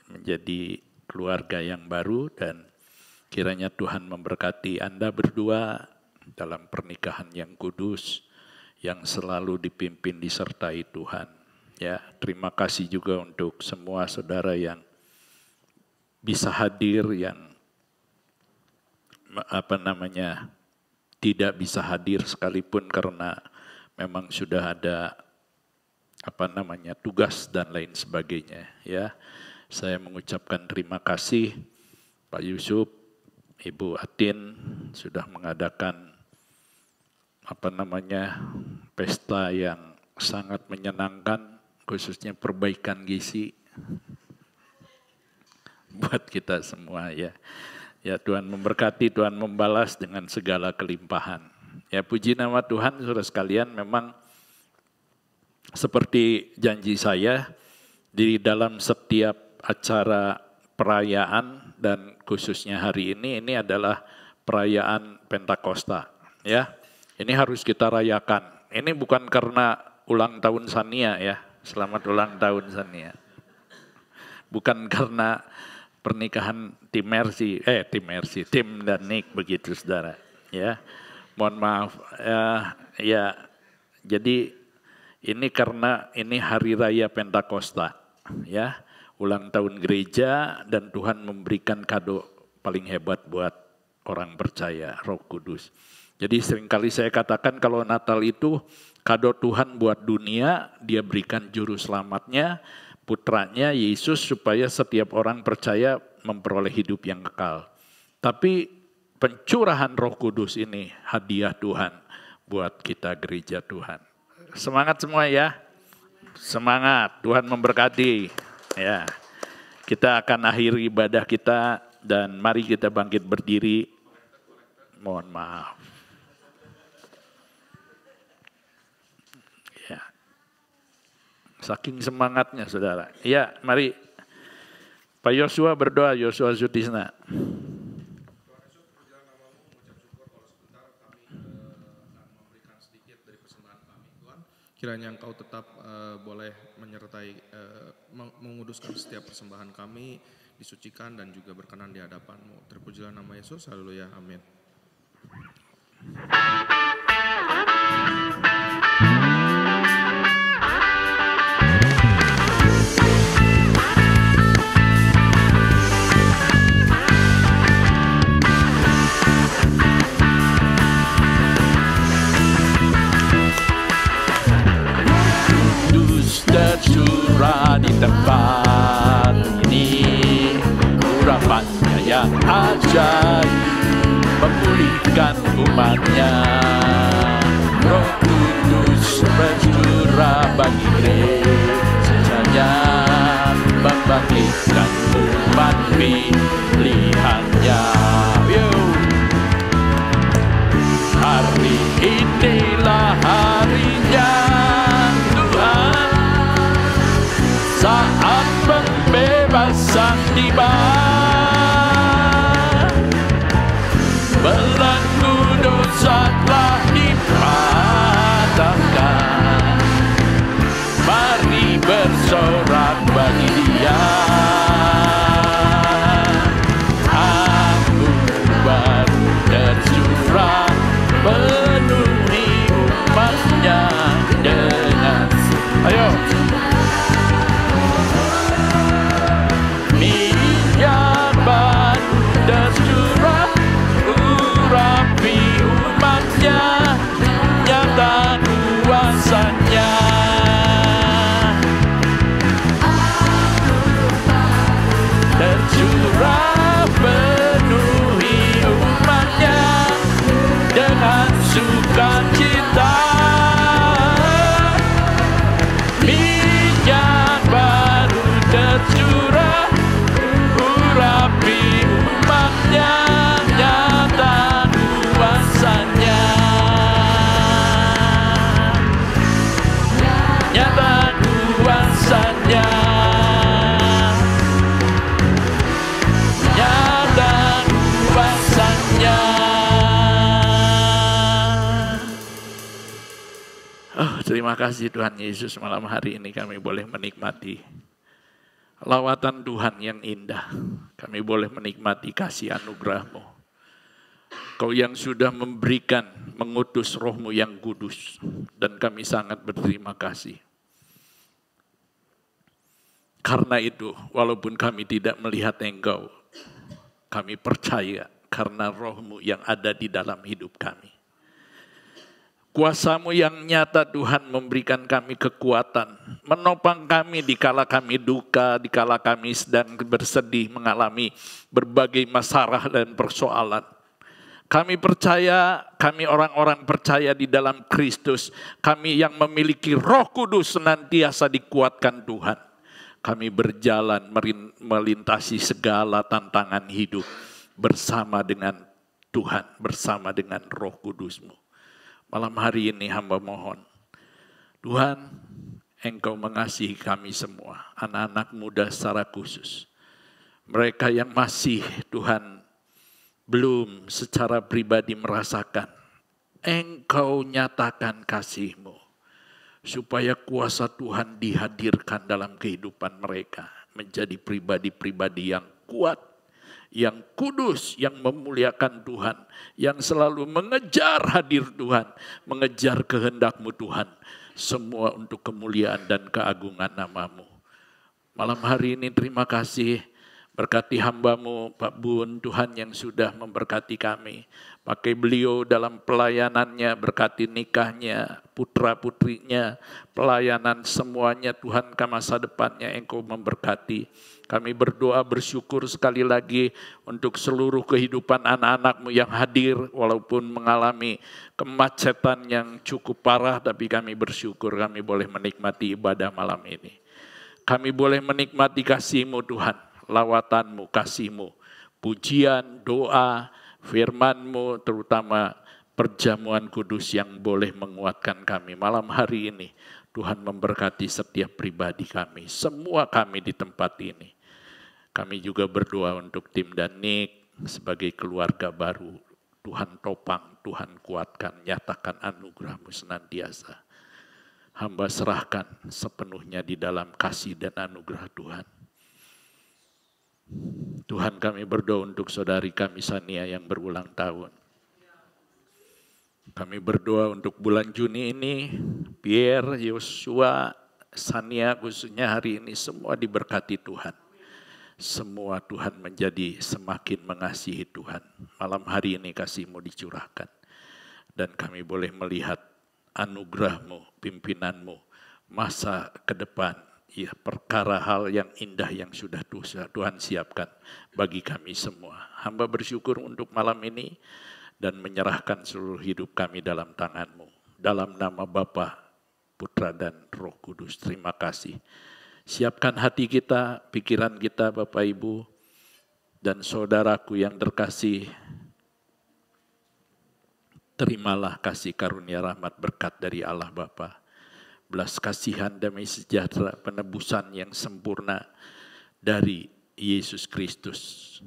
menjadi keluarga yang baru dan kiranya Tuhan memberkati Anda berdua dalam pernikahan yang kudus, yang selalu dipimpin disertai Tuhan. Ya, terima kasih juga untuk semua saudara yang bisa hadir, yang tidak bisa hadir sekalipun karena memang sudah ada tugas dan lain sebagainya. Ya, saya mengucapkan terima kasih Pak Yusuf, Ibu Atin sudah mengadakan pesta yang sangat menyenangkan, khususnya perbaikan gizi buat kita semua ya. Ya, Tuhan memberkati, Tuhan membalas dengan segala kelimpahan. Ya, puji nama Tuhan saudara sekalian, memang seperti janji saya di dalam setiap acara perayaan dan khususnya hari ini adalah perayaan Pentakosta ya. Ini harus kita rayakan. Ini bukan karena ulang tahun Sania ya. Selamat ulang tahun Sania. Bukan karena pernikahan Tim dan Nick begitu saudara ya. Mohon maaf ya. Jadi ini karena ini hari raya Pentakosta ya. Ulang tahun gereja dan Tuhan memberikan kado paling hebat buat orang percaya, Roh Kudus. Jadi seringkali saya katakan kalau Natal itu kado Tuhan buat dunia, dia berikan juru selamatnya, putranya Yesus supaya setiap orang percaya memperoleh hidup yang kekal. Tapi pencurahan Roh Kudus ini hadiah Tuhan buat kita gereja Tuhan. Semangat semua ya. Semangat, Tuhan memberkati. Ya, kita akan akhiri ibadah kita dan mari kita bangkit berdiri. Mohon maaf. Ya, saking semangatnya saudara. Ya, mari Pak Yosua berdoa, Yosua Sutisna. Kiranya Engkau tetap boleh menyertai, menguduskan setiap persembahan kami, disucikan dan juga berkenan di hadapan-Mu. Terpujilah nama Yesus, haleluya, amin. Tercurah di tempat ini, urapannya yang ajaib memulihkan umatnya. Roh Kudus bercurah bagi gerejanya, membangkitkan umat pilihannya. Hari inilah harinya Tuhan, saat pembebasan tiba, belenggu dosa telah dipatahkan. Mari bersorak bagi Dia. terima kasih Tuhan Yesus, malam hari ini kami boleh menikmati lawatan Tuhan yang indah. Kami boleh menikmati kasih anugerah-Mu. Kau yang sudah memberikan, mengutus Roh-Mu yang kudus. Dan kami sangat berterima kasih. Karena itu, walaupun kami tidak melihat Engkau, kami percaya karena Roh-Mu yang ada di dalam hidup kami. Kuasa-Mu yang nyata Tuhan memberikan kami kekuatan, menopang kami dikala kami duka, dikala kami sedang bersedih mengalami berbagai masalah dan persoalan. Kami percaya, kami orang-orang percaya di dalam Kristus, kami yang memiliki Roh Kudus senantiasa dikuatkan Tuhan. Kami berjalan melintasi segala tantangan hidup bersama dengan Tuhan, bersama dengan Roh Kudus-Mu. Malam hari ini hamba mohon, Tuhan, Engkau mengasihi kami semua, anak-anak muda secara khusus. Mereka yang masih Tuhan belum secara pribadi merasakan, Engkau nyatakan kasih-Mu, supaya kuasa Tuhan dihadirkan dalam kehidupan mereka, menjadi pribadi-pribadi yang kuat, yang kudus, yang memuliakan Tuhan, yang selalu mengejar hadir Tuhan, mengejar kehendak-Mu Tuhan, semua untuk kemuliaan dan keagungan nama-Mu. Malam hari ini terima kasih, berkati hamba-Mu Pak Bun, Tuhan yang sudah memberkati kami, pakai beliau dalam pelayanannya, berkati nikahnya, putra-putrinya, pelayanan semuanya Tuhan, ke masa depannya Engkau memberkati. Kami berdoa bersyukur sekali lagi untuk seluruh kehidupan anak-anak-Mu yang hadir walaupun mengalami kemacetan yang cukup parah, tapi kami bersyukur kami boleh menikmati ibadah malam ini. Kami boleh menikmati kasih-Mu Tuhan, lawatan-Mu, kasih-Mu, pujian, doa, firman-Mu, terutama perjamuan kudus yang boleh menguatkan kami. Malam hari ini Tuhan memberkati setiap pribadi kami, semua kami di tempat ini. Kami juga berdoa untuk tim dan Nick sebagai keluarga baru. Tuhan topang, Tuhan kuatkan, nyatakan anugerah-Mu senantiasa. Hamba serahkan sepenuhnya di dalam kasih dan anugerah Tuhan. Tuhan, kami berdoa untuk saudari kami Sania yang berulang tahun. Kami berdoa untuk bulan Juni ini, Pierre, Yosua, Sania khususnya hari ini semua diberkati Tuhan. Semua Tuhan menjadi semakin mengasihi Tuhan. Malam hari ini kasih-Mu dicurahkan. Dan kami boleh melihat anugerah-Mu, pimpinan-Mu, masa ke depan. Ya, perkara hal yang indah yang sudah Tuhan siapkan bagi kami semua. Hamba bersyukur untuk malam ini dan menyerahkan seluruh hidup kami dalam tangan-Mu. Dalam nama Bapa, Putra dan Roh Kudus, terima kasih. Siapkan hati kita, pikiran kita Bapak Ibu, dan saudaraku yang terkasih. Terimalah kasih karunia rahmat berkat dari Allah Bapa. Belas kasihan, damai sejahtera, penebusan yang sempurna dari Yesus Kristus.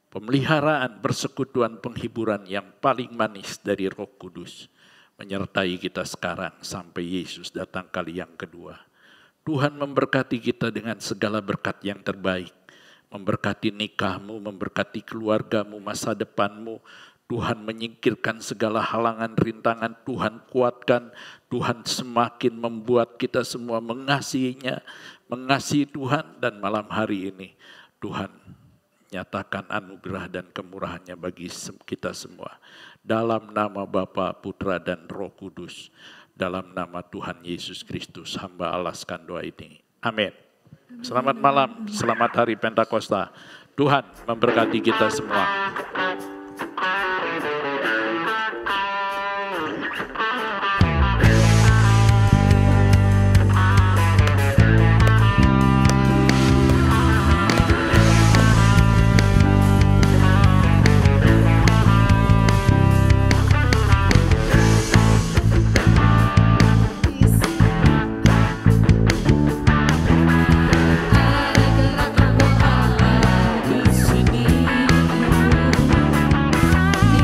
Pemeliharaan, persekutuan, penghiburan yang paling manis dari Roh Kudus menyertai kita sekarang sampai Yesus datang kali yang kedua. Tuhan memberkati kita dengan segala berkat yang terbaik. Memberkati nikah-Mu, memberkati keluarga-Mu, masa depan-Mu. Tuhan menyingkirkan segala halangan, rintangan. Tuhan kuatkan. Tuhan semakin membuat kita semua mengasihinya, mengasihi Tuhan. Dan malam hari ini Tuhan nyatakan anugerah dan kemurahannya bagi kita semua. Dalam nama Bapa, Putra dan Roh Kudus. Dalam nama Tuhan Yesus Kristus, hamba alaskan doa ini. Amin. Selamat malam, selamat hari Pentakosta. Tuhan memberkati kita semua.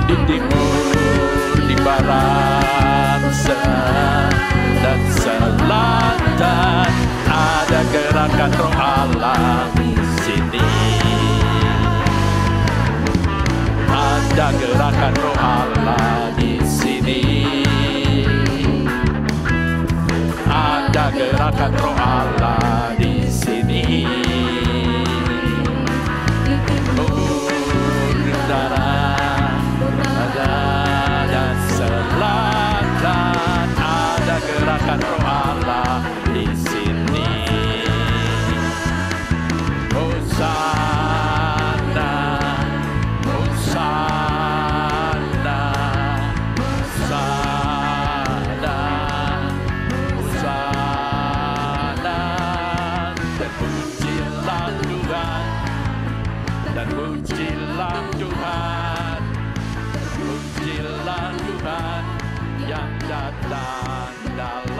Di timur, di barat, dan gerakan Roh Allah di sini. Ada gerakan Roh Allah di sini. Ada gerakan Roh Allah di sini. Utara, dan selatan, ada gerakan Roh Allah di sini. Hosana, Hosana, Hosana, Hosana. Terpujilah Tuhan, dan pujilah Tuhan, pujilah Tuhan yang datang dalam